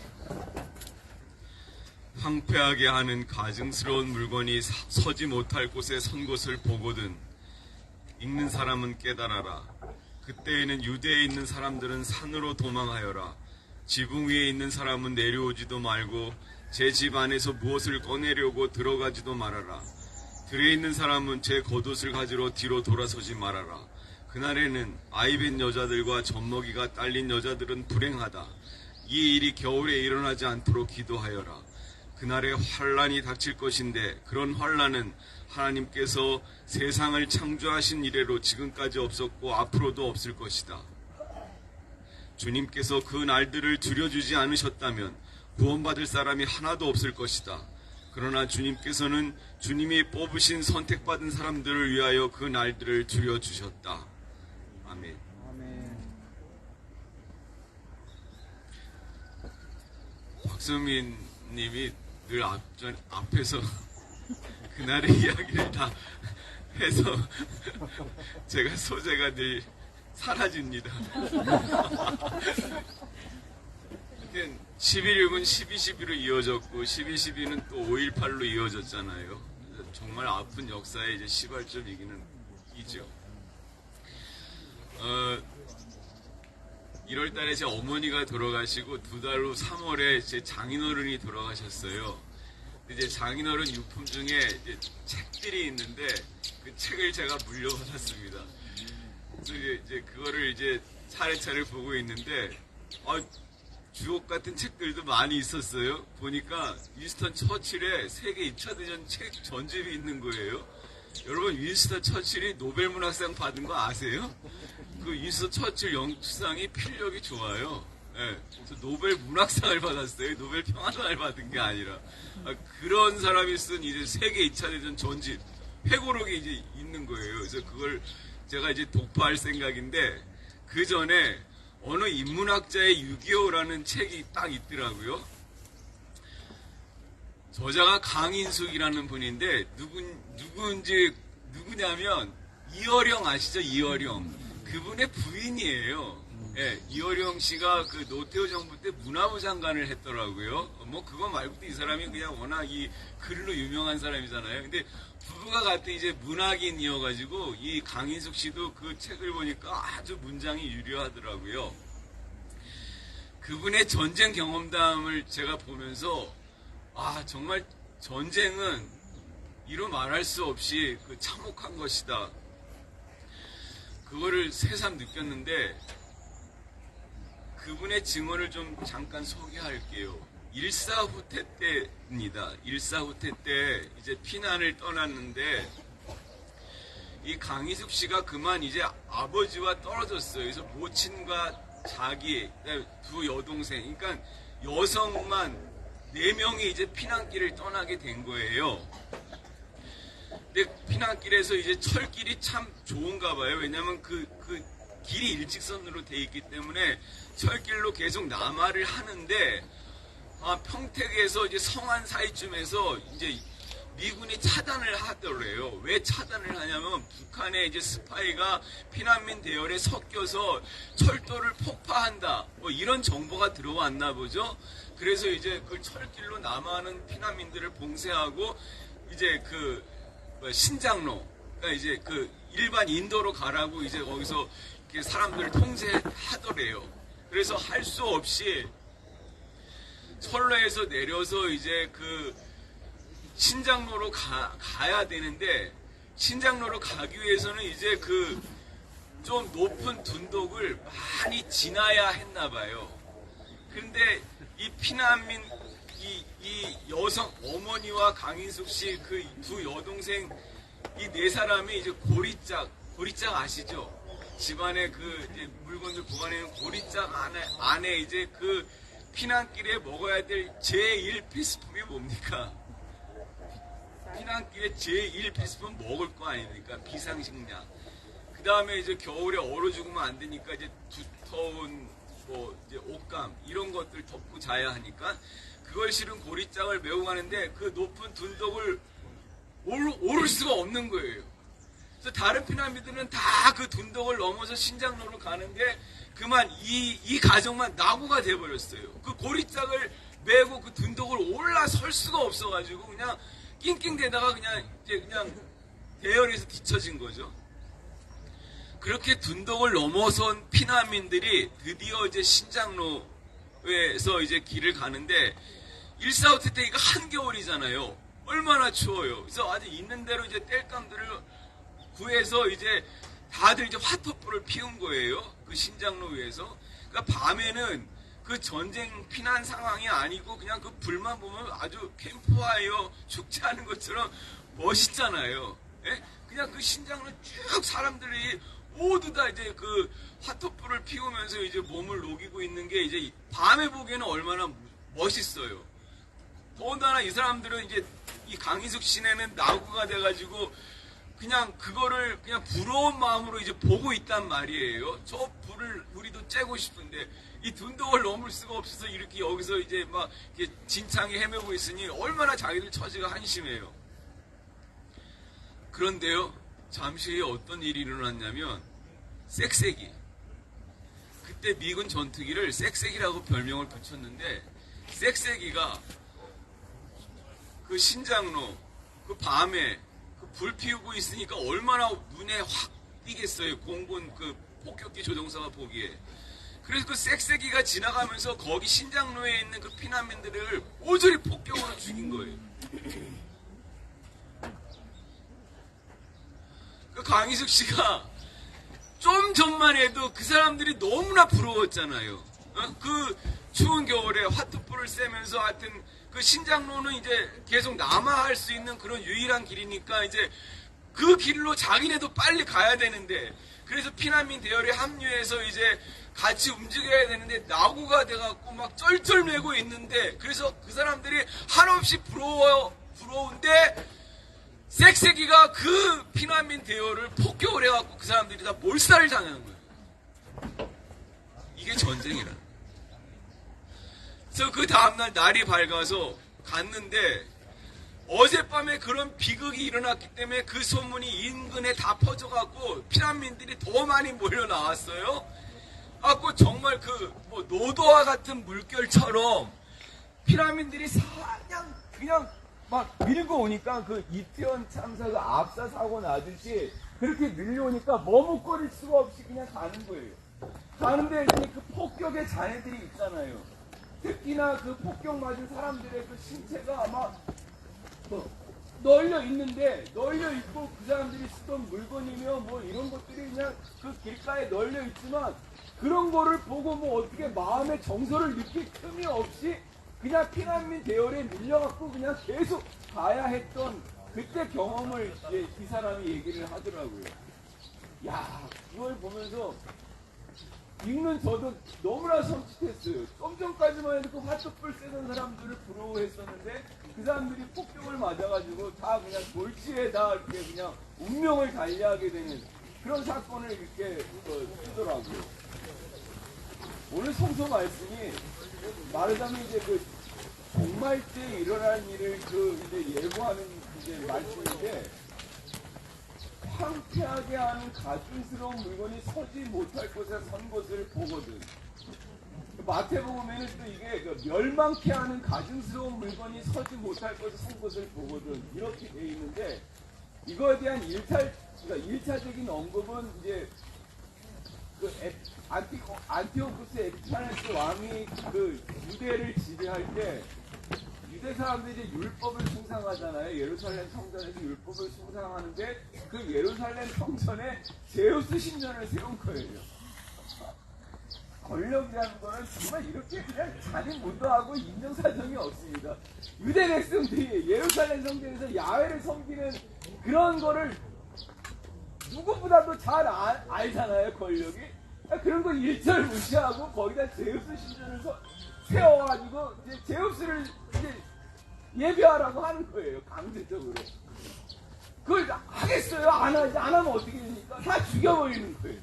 황폐하게 하는 가증스러운 물건이 서지 못할 곳에 선 것을 보거든 읽는 사람은 깨달아라. 그때에는 유대에 있는 사람들은 산으로 도망하여라. 지붕 위에 있는 사람은 내려오지도 말고 제 집 안에서 무엇을 꺼내려고 들어가지도 말아라. 들에 있는 사람은 제 겉옷을 가지러 뒤로 돌아서지 말아라. 그날에는 아이벤 여자들과 젖먹이가 딸린 여자들은 불행하다. 이 일이 겨울에 일어나지 않도록 기도하여라. 그날에 환란이 닥칠 것인데 그런 환란은 하나님께서 세상을 창조하신 이래로 지금까지 없었고 앞으로도 없을 것이다. 주님께서 그 날들을 줄여주지 않으셨다면 구원받을 사람이 하나도 없을 것이다. 그러나 주님께서는 주님이 뽑으신 선택받은 사람들을 위하여 그 날들을 줄여주셨다. 아멘. 박성민 님이 늘 앞에서 그날의 이야기를 다 해서 제가 소재가 늘 사라집니다. 하여튼 11.6은 12.12로 이어졌고 12.12는 또 5.18로 이어졌잖아요. 정말 아픈 역사의 이제 시발점이기는 이죠. 1월 달에 제 어머니가 돌아가시고 2달 후 3월에 제 장인어른이 돌아가셨어요. 이제 장인어른 유품 중에 이제 책들이 있는데 그 책을 제가 물려받았습니다. 그래서 이제 그거를 이제 차례차례 보고 있는데 주옥 같은 책들도 많이 있었어요. 보니까 윈스턴 처칠의 세계 2차 대전 책 전집이 있는 거예요. 여러분 윈스턴 처칠이 노벨문학상 받은 거 아세요? 그 윈스턴 처칠 영수상이 필력이 좋아요. 네, 그래서 노벨 문학상을 받았어요. 노벨 평화상을 받은 게 아니라 그런 사람이 쓴 이제 세계 2차 대전 전집 회고록이 이제 있는 거예요. 그래서 그걸 제가 이제 독파할 생각인데 그 전에 어느 인문학자의 6.25라는 책이 딱 있더라고요. 저자가 강인숙이라는 분인데 누구냐면 이어령 아시죠? 이어령. 그분의 부인이에요. 예, 이어령 씨가 그 노태우 정부 때 문화부 장관을 했더라고요. 뭐 그거 말고도 이 사람이 그냥 워낙 이 글로 유명한 사람이잖아요. 근데 부부가 같은 이제 문학인이어가지고 이 강인숙 씨도 그 책을 보니까 아주 문장이 유려하더라고요. 그분의 전쟁 경험담을 제가 보면서 정말 전쟁은 이루 말할 수 없이 그 참혹한 것이다. 그거를 새삼 느꼈는데 그분의 증언을 좀 잠깐 소개할게요. 일사후퇴 때입니다. 일사후퇴 때 이제 피난을 떠났는데 이 강희숙 씨가 그만 이제 아버지와 떨어졌어요. 그래서 모친과 자기 두 여동생, 그러니까 여성만 4명이 이제 피난길을 떠나게 된 거예요. 근데 피난길에서 이제 철길이 참 좋은가 봐요. 왜냐면 그 길이 일직선으로 돼 있기 때문에 철길로 계속 남하를 하는데 평택에서 이제 성안 사이쯤에서 이제 미군이 차단을 하더래요. 왜 차단을 하냐면 북한의 이제 스파이가 피난민 대열에 섞여서 철도를 폭파한다. 뭐 이런 정보가 들어왔나 보죠. 그래서 이제 그 철길로 남하는 피난민들을 봉쇄하고 이제 그 신장로, 그러니까 이제 그 일반 인도로 가라고 이제 거기서 사람들을 통제하더래요. 그래서 할 수 없이 철로에서 내려서 이제 그 신장로로 가야 되는데 신장로로 가기 위해서는 이제 그 좀 높은 둔덕을 많이 지나야 했나 봐요. 근데 이 피난민 이 여성 어머니와 강인숙 씨 그 두 여동생 이 4사람이 이제 고리짝 아시죠? 집안에 그 이제 물건들 보관하는 고리짝 안에 이제 그 피난길에 먹어야 될 제1 필수품이 뭡니까? 피난길에 제1 필수품 먹을 거 아닙니까? 비상식량. 그 다음에 이제 겨울에 얼어 죽으면 안 되니까 이제 두터운 뭐 이제 옷감 이런 것들 덮고 자야 하니까 그걸 실은 고리짝을 메고 가는데 그 높은 둔덕을 오를 수가 없는 거예요. 그래서 다른 피난민들은 다 그 둔덕을 넘어서 신장로로 가는데 그만 이 가정만 낙오가 돼버렸어요. 그 고리짝을 메고 그 둔덕을 올라설 수가 없어가지고 그냥 낑낑대다가 그냥 대열에서 뒤처진 거죠. 그렇게 둔덕을 넘어선 피난민들이 드디어 이제 신장로에서 이제 길을 가는데 일사후퇴 때 이거 한겨울이잖아요. 얼마나 추워요. 그래서 아주 있는 대로 이제 땔감들을 구해서 이제 다들 이제 화토불을 피운 거예요. 그 신장로 위에서. 그러니까 밤에는 그 전쟁 피난 상황이 아니고 그냥 그 불만 보면 아주 캠프파이어 축제하는 것처럼 멋있잖아요. 예? 그냥 그 신장로 쭉 사람들이 모두 다 이제 그 화토불을 피우면서 이제 몸을 녹이고 있는 게 이제 밤에 보기에는 얼마나 멋있어요. 더군다나 이 사람들은 이제 이 강희숙 씨네는 낙오가 돼가지고 그냥 그거를 그냥 부러운 마음으로 이제 보고 있단 말이에요. 저 불을 우리도 쬐고 싶은데 이 둔덕을 넘을 수가 없어서 이렇게 여기서 이제 막 이렇게 진창에 헤매고 있으니 얼마나 자기들 처지가 한심해요. 그런데요, 잠시 후에 어떤 일이 일어났냐면 쌕쌕이 그때 미군 전투기를 쌕쌕이라고 별명을 붙였는데, 쌕쌕이가 그 신장로 그 밤에 그 불 피우고 있으니까 얼마나 눈에 확 띄겠어요. 공군 그 폭격기 조종사가 보기에. 그래서 그 쌕쌕이가 지나가면서 거기 신장로에 있는 그 피난민들을 모조리 폭격으로 죽인 거예요. 그 강희숙 씨가 좀 전만 해도 그 사람들이 너무나 부러웠잖아요. 그 추운 겨울에 화투불을 쐬면서 하여튼 그 신장로는 이제 계속 남아할 수 있는 그런 유일한 길이니까 이제 그 길로 자기네도 빨리 가야 되는데, 그래서 피난민 대열에 합류해서 이제 같이 움직여야 되는데 낙오가 돼갖고 막 쩔쩔매고 있는데, 그래서 그 사람들이 한없이 부러운데 쌕쌕이가 그 피난민 대열을 폭격을 해갖고 그 사람들이 다 몰살을 당하는 거예요. 이게 전쟁이라. 그래서 그 다음날 날이 밝아서 갔는데 어젯밤에 그런 비극이 일어났기 때문에 그 소문이 인근에 다 퍼져갖고 피난민들이 더 많이 몰려 나왔어요. 갖고 정말 그 뭐 노도와 같은 물결처럼 피난민들이 그냥 막 밀고 오니까 그 이태원 참사가 압사 사고 나듯이 그렇게 밀려오니까 머뭇거릴 수가 없이 그냥 가는 거예요. 가는데 이제 그 폭격의 잔해들이 있잖아요. 특히나 그 폭격 맞은 사람들의 그 신체가 막 널려 있는데, 널려 있고 그 사람들이 쓰던 물건이며 뭐 이런 것들이 그냥 그 길가에 널려 있지만, 그런 거를 보고 뭐 어떻게 마음의 정서를 느낄 틈이 없이 그냥 피난민 대열에 밀려갖고 그냥 계속 가야 했던 그때 경험을 이제 이 사람이 얘기를 하더라고요. 야, 그걸 보면서 읽는 저도 너무나 섬찟했어요. 좀 전까지만 해도 그 화투불 쐬던 사람들을 부러워했었는데 그 사람들이 폭격을 맞아가지고 다 그냥 돌치에다 이렇게 그냥 운명을 달리하게 되는 그런 사건을 이렇게 쓰더라고요. 오늘 성서 말씀이 말하자면 이제 그 종말 때 일어날 일을 이제 예고하는 이제 말씀인데, 황폐하게 하는 가증스러운 물건이 서지 못할 곳에 선 것을 보거든. 마태복음에는 또 이게 그 멸망케 하는 가증스러운 물건이 서지 못할 곳에 선 것을 보거든, 이렇게 돼 있는데, 이거에 대한 그러니까 1차적인 언급은 이제 그 안티오쿠스 에피파네스 왕이 그 유대를 지배할 때 유대 사람들이 이제 율법을 숭상하잖아요. 예루살렘 성전에서 율법을 숭상하는데 그 예루살렘 성전에 제우스 신전을 세운 거예요. 권력이라는 거는 정말 이렇게 그냥 잔인무도하고 인정사정이 없습니다. 유대 백성들이 예루살렘 성전에서 야훼를 섬기는 그런 거를 누구보다도 잘 알잖아요, 권력이. 그런 거 일절 무시하고 거기다 제우스 신전을 세워가지고 이제 제우스를 이제 예배하라고 하는 거예요, 강제적으로. 그걸 하겠어요? 안 하면 어떻게 됩니까? 다 죽여버리는 거예요.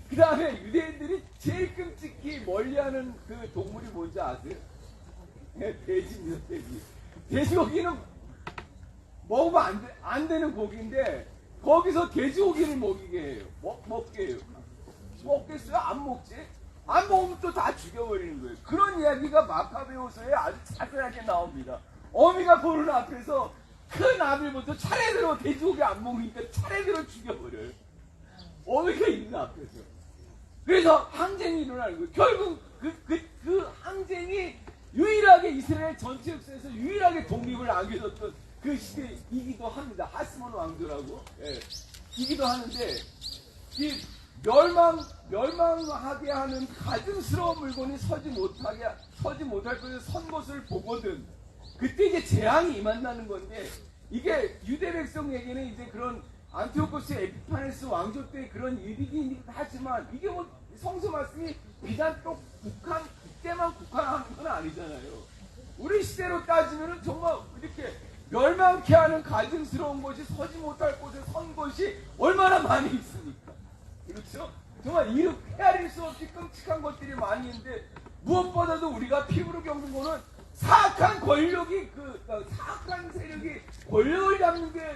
그 다음에 유대인들이 제일 끔찍히 멀리하는 그 동물이 뭔지 아세요? 돼지입니다, 돼지. 돼지고기는 먹으면 안 되는 고기인데 거기서 돼지고기를 먹이게 해요. 먹게 해요. 먹겠어요? 안 먹지? 안 먹으면 또 다 죽여버리는 거예요. 그런 이야기가 마카베오서에 아주 자세하게 나옵니다. 어미가 보는 앞에서 큰 아들부터 차례대로 돼지고기 안 먹으니까 차례대로 죽여버려요. 어미가 있는 앞에서. 그래서 항쟁이 일어나는 거예요. 결국 그 항쟁이 유일하게 이스라엘 전체 역사에서 유일하게 독립을 안겨줬던 그 시대이기도 합니다. 하스몬 왕조라고. 예. 이기도 하는데, 이 멸망하게 하는 가증스러운 물건이 서지 못할 것에 선 것을 보거든. 그때 이제 재앙이 임한다는 건데, 이게 유대 백성에게는 이제 그런 안티오코스 에피파네스 왕조 때 그런 일이긴 하지만, 이게 뭐 성서 말씀이 비단 또 그때만 국한하는 건 아니잖아요. 우리 시대로 따지면은 정말 이렇게 멸망케 하는 가증스러운 것이 서지 못할 곳에 선 것이 얼마나 많이 있습니까? 그렇죠? 정말 헤아릴 수 없이 끔찍한 것들이 많이 있는데, 무엇보다도 우리가 피부로 겪는 거는 사악한 권력이 사악한 세력이 권력을 잡는 게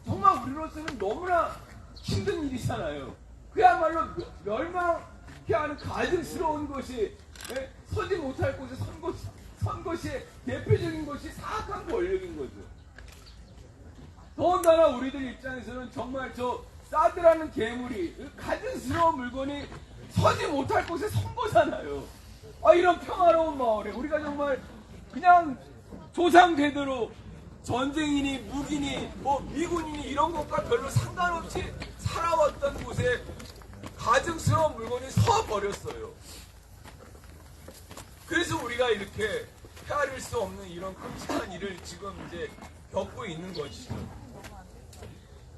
정말 우리로서는 너무나 힘든 일이잖아요. 그야말로 하는 가증스러운 것이 서지 못할 곳에 선 것이 대표적인 것이 사악한 권력인 거죠. 더군다나 우리들 입장에서는 정말 저 사드라는 괴물이 가증스러운 물건이 서지 못할 곳에 선 거잖아요. 이런 평화로운 마을에 우리가 정말 그냥 조상대대로 전쟁이니 무기니 뭐 미군이니 이런 것과 별로 상관없이 살아왔던 곳에 가증스러운 물건이 서버렸어요. 그래서 우리가 이렇게 헤아릴 수 없는 이런 끔찍한 일을 지금 이제 겪고 있는 것이죠.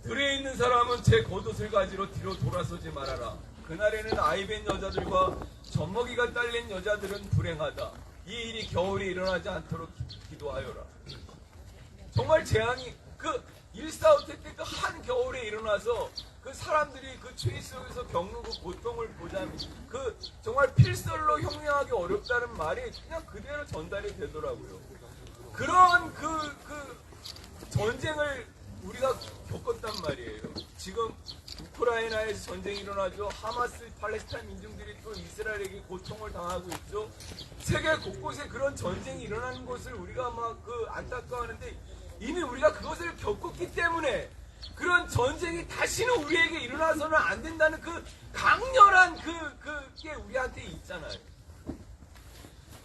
들에 있는 사람은 제 겉옷을 가지러 뒤로 돌아서지 말아라. 그날에는 아이벤 여자들과 젖먹이가 딸린 여자들은 불행하다. 이 일이 겨울에 일어나지 않도록 기도하여라. 정말 재앙이 그 1.4.5 때 그 한겨울에 일어나서 그 사람들이 그 추위 속에서 겪는 그 고통을 보자면 그 정말 필설로 형용하기 어렵다는 말이 그냥 그대로 전달이 되더라고요. 그런 그 전쟁을 우리가 겪었단 말이에요. 지금 우크라이나에서 전쟁이 일어나죠. 하마스 팔레스타인 민중들이 또 이스라엘에게 고통을 당하고 있죠. 세계 곳곳에 그런 전쟁이 일어나는 것을 우리가 막 안타까워하는데 이미 우리가 그것을 겪었기 때문에 그런 전쟁이 다시는 우리에게 일어나서는 안 된다는 그 강렬한 그게 우리한테 있잖아요.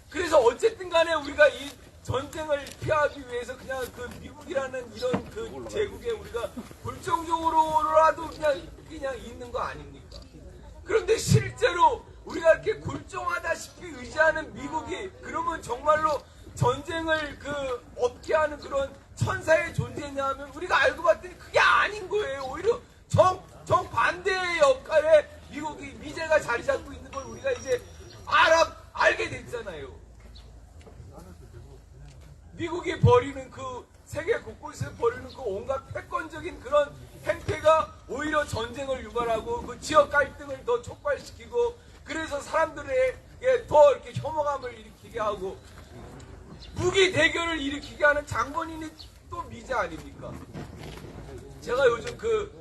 그래서 어쨌든 간에 우리가 이 전쟁을 피하기 위해서 그냥 그 미국이라는 이런 그 제국에 우리가 굴종적으로라도 그냥 있는 거 아닙니까? 그런데 실제로 우리가 이렇게 굴종하다시피 의지하는 미국이 그러면 정말로 전쟁을 없게 하는 그런 천사의 존재냐 하면 우리가 알고 봤더니 그게 아닌 거예요. 오히려 정반대의 역할에 미국이 미제가 자리 잡고 있는 걸 우리가 이제 알게 됐잖아요. 미국이 벌이는 그 세계 곳곳에서 벌이는 그 온갖 패권적인 그런 행태가 오히려 전쟁을 유발하고 그 지역 갈등을 더 촉발시키고 그래서 사람들에게 더 이렇게 혐오감을 일으키게 하고 무기 대결을 일으키게 하는 장본인이 또 미제 아닙니까? 제가 요즘 그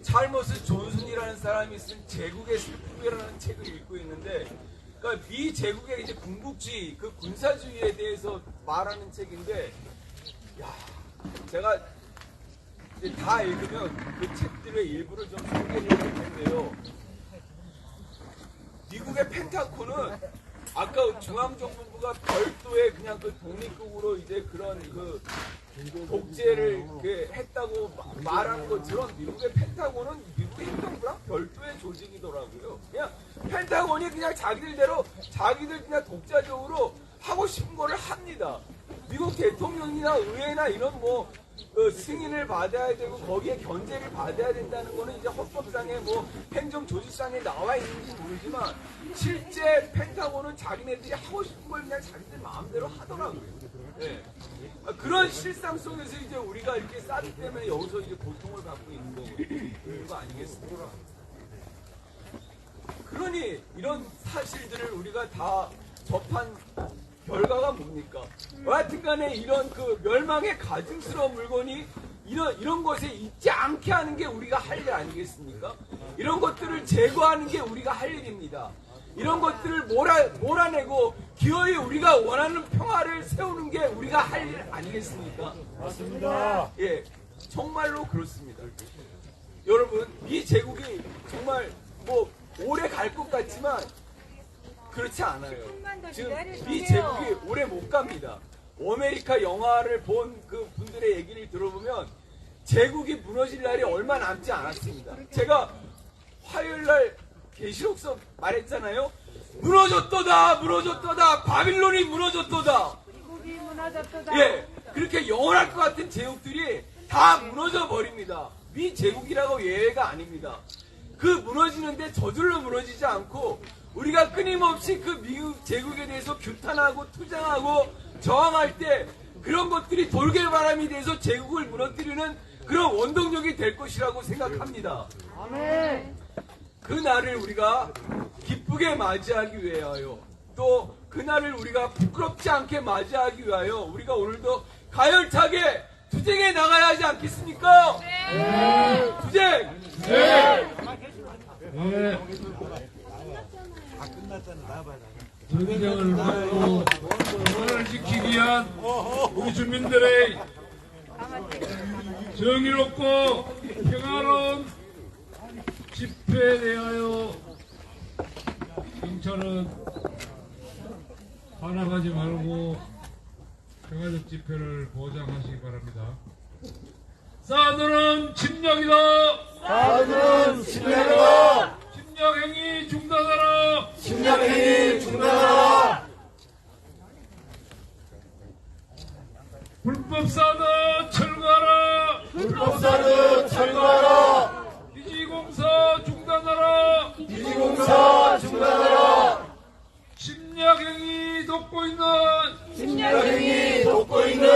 찰머스 존슨이라는 사람이 쓴 제국의 슬픔이라는 책을 읽고 있는데 그러니까 미 제국의 이제 군국주의, 그 군사주의에 대해서 말하는 책인데, 제가 이제 다 읽으면 그 책들의 일부를 좀 소개해 드릴 텐데요. 미국의 펜타곤은 아까 중앙정보부가 별도의 그냥 그 독립국으로 이제 그런 그 독재를 했다고 말하는 것처럼 미국의 펜타곤은 미국의 행정부랑 별도의 조직이더라고요. 그냥 펜타곤이 그냥 자기들 그냥 독자적으로 하고 싶은 거를 합니다. 미국 대통령이나 의회나 이런 승인을 받아야 되고 거기에 견제를 받아야 된다는 거는 이제 헌법상에 행정 조직상에 나와 있는지 모르지만 실제 펜타곤은 자기네들이 하고 싶은 걸 그냥 자기들 마음대로 하더라고요. 네. 그런 실상 속에서 이제 우리가 이렇게 사드 때문에 여기서 이제 고통을 받고 있는 거 아니겠습니까? 그러니 이런 사실들을 우리가 다 접한 결과가 뭡니까? 여하튼 간에 이런 그 멸망의 가증스러운 물건이 이런 것에 있지 않게 하는 게 우리가 할 일 아니겠습니까? 이런 것들을 제거하는 게 우리가 할 일입니다. 이런 것들을 몰아내고 기어이 우리가 원하는 평화를 세우는 게 우리가 할 일 아니겠습니까? 맞습니다. 예, 정말로 그렇습니다. 여러분, 이 제국이 정말 오래 갈 것 같지만 그렇지 않아요. 지금 이 제국이 오래 못 갑니다. 아메리카 영화를 본 그 분들의 얘기를 들어보면 제국이 무너질 날이 얼마 남지 않았습니다. 제가 화요일날 계시록서 말했잖아요. 무너졌도다 바빌론이 무너졌도다. 미국이 무너졌도다. 예, 그렇게 영원할 것 같은 제국들이 다 무너져 버립니다. 미 제국이라고 예외가 아닙니다. 그 무너지는데 저절로 무너지지 않고 우리가 끊임없이 그 미국 제국에 대해서 규탄하고 투쟁하고 저항할 때 그런 것들이 돌개바람이 돼서 제국을 무너뜨리는 그런 원동력이 될 것이라고 생각합니다. 아멘. 그 날을 우리가 기쁘게 맞이하기 위하여 또 그날을 우리가 부끄럽지 않게 맞이하기 위하여 우리가 오늘도 가열차게 투쟁에 나가야 하지 않겠습니까? 네. 투쟁! 네. 전쟁을 막고 평화를 지키기 위한 우리 주민들의 정의롭고 평화로운 집회에 대하여 경찰은 반항하지 말고 평화적 집회를 보장하시기 바랍니다. 사드는 침략이다. 사드는 침략이다. 침략행위 중단하라. 침략행위 중단하라. 불법사드 철거하라. 불법사드 철거하라. 비지공사 중단하라. 비지공사 중단하라. 침략행위 돕고 있는 침략행위 돕고 있는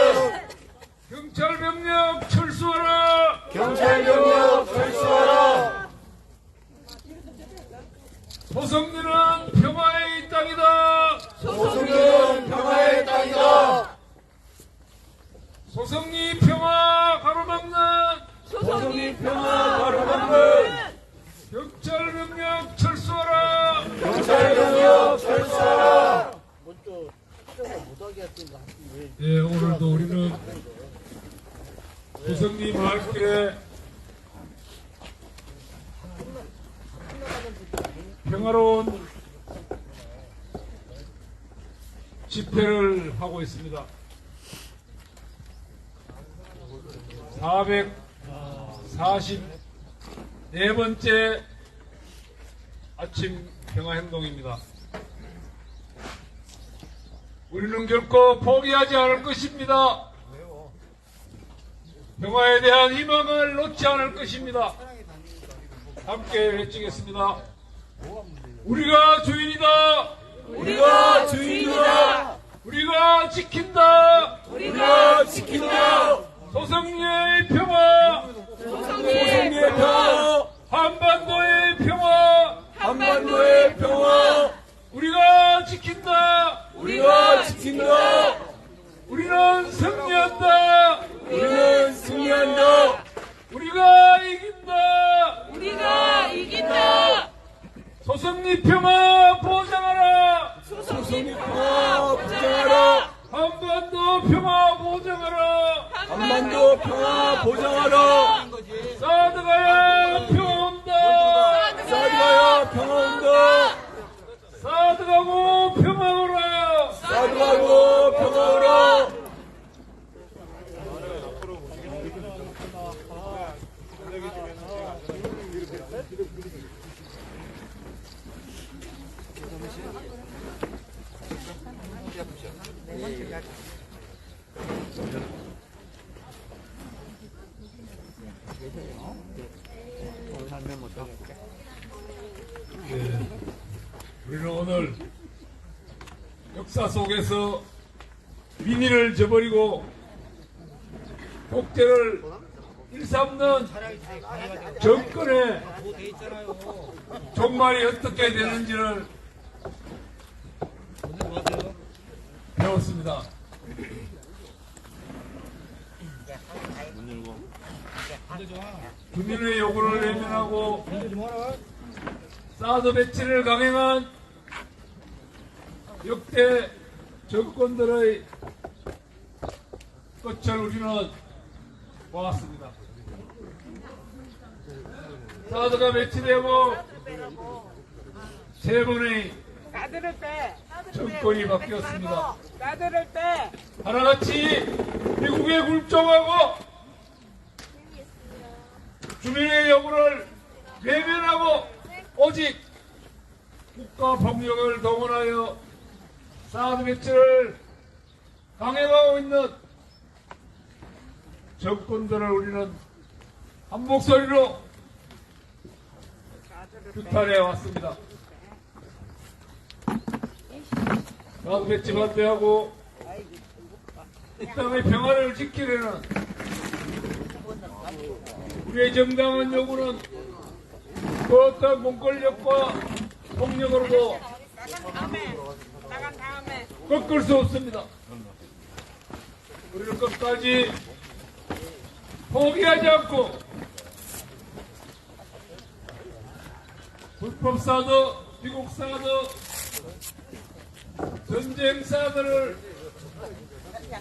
경찰 병력 철수하라. 경찰 병력 철수하라. 소성리는 평화의 땅이다. 소성리는 평화의 땅이다. 소성리 평화 가로막는 소성리 평화 가로막는 경찰 병력 철수하라. 경찰 병력 철수하라. 예, 오늘도 우리는 소성리 마을길에 평화로운 집회를 하고 있습니다. 444번째 아침 평화행동입니다. 우리는 결코 포기하지 않을 것입니다. 평화에 대한 희망을 놓지 않을 것입니다. 함께 외치겠습니다. 우리가 주인이다. 우리가 주인이다. 우리가 지킨다. 우리가 지킨다. 소성리의 평화. 소성리의 평화. 한반도의 평화. 한반도의 평화. 우리가 지킨다. 우리가 지킨다. 우리는 승리한다. 우리는 승리한다. 우리가 이긴다. 우리가 이긴다. 소성리 평화 보장하라. 소성리 평화 보장하라. 한반도 평화 보장하라. 한반도 평화 보장하라. 사드가야 평화 온다. 사드가야 평화 온다. 사드가고 평화 오라. 사드가고 평화 오라. 우리는 오늘 역사 속에서 민의를 저버리고 독재를 일삼는 정권의 종말이 어떻게 되는지를 배웠습니다. 주민의 요구를 외면하고 사드 배치를 강행한 역대 정권들의 끝을 우리는 보았습니다. 사드가 배치되고 세 번의 나들을 빼. 정권이 바뀌었습니다. 나들을 빼. 하나같이 미국에 굴종하고 주민의 요구를 외면하고 오직 국가 폭력을 동원하여 사드 배치를 강행하고 있는 정권들을 우리는 한 목소리로 규탄해 왔습니다. 사드 배치 반대하고 이 땅의 평화를 지키려는 우리의 정당한 요구는 그 어떤 공권력과 폭력으로도 나간 다음에. 꺾을 수 없습니다. 우리는 끝까지 포기하지 않고 불법 사드, 미국 사드, 전쟁사들을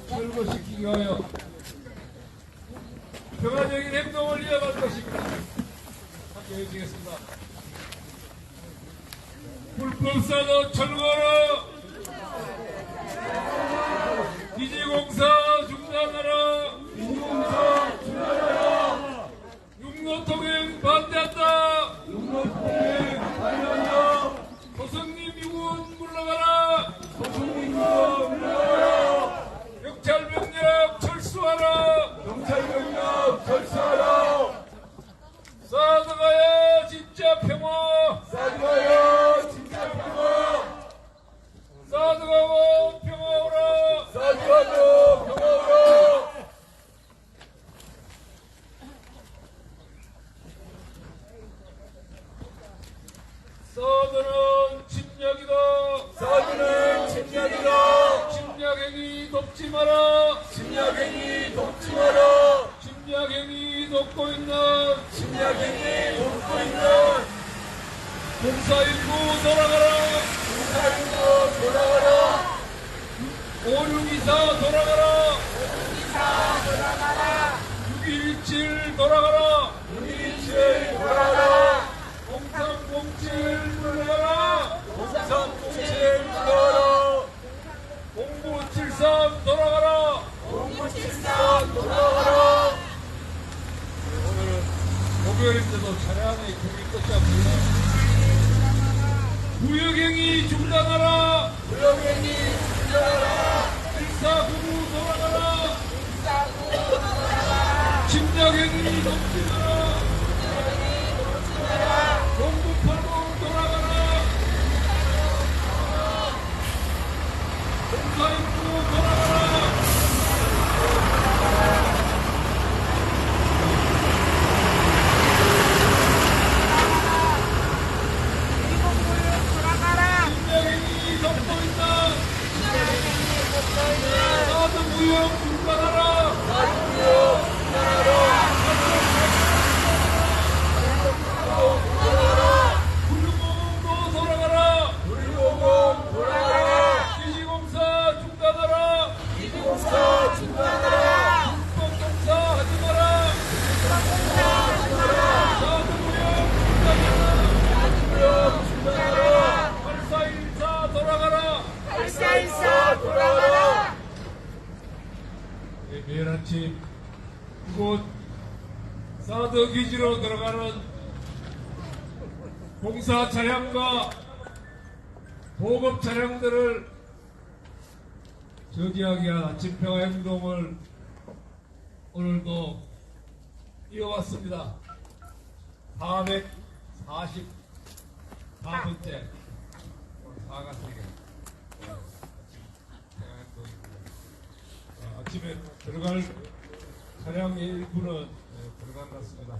철거시키기 위하여 평화적인 행동을 이어갈 것입니다. 함께 해주시겠습니다. 불법사도 철거하라. 기지공사 중단하라. 육로통행 반대한다. 조선님 유군 물러가라. 경찰병력 철수하라. 사드가야 진짜 평화. 사드가고 평화오라. 사드는 침략이다. 침략행위 돕지 마라. 침략행위 돕고 있는 0419 돌아가라. 5624 돌아가라. 6117 돌아가라. 0307 물러가라. 0973 돌아가라. 오늘은 목요일인데도 차량의 공이 끝이 없습니다. 무역행위 중단하라. 1499 돌아가라. 침략행위 돕지 마라. 0980 돌아가라. 0419 돌아가라. 침략행위 돕고 있다. 사드 무역 중단하라. 구룡공도 돌아가라. 기지공사 중단하라. 불법공사 하지 마라. 사드 무역 중단하라. 8414 돌아가라. 매일 아침 이곳 사드 기지로 들어가는 공사 차량과 보급 차량들을 저지하기 위한 아침 평화 행동을 오늘도 이어왔습니다. 444번째 4가 3개 아침에 들어갈 차량의 일부는 들어간 것 같습니다.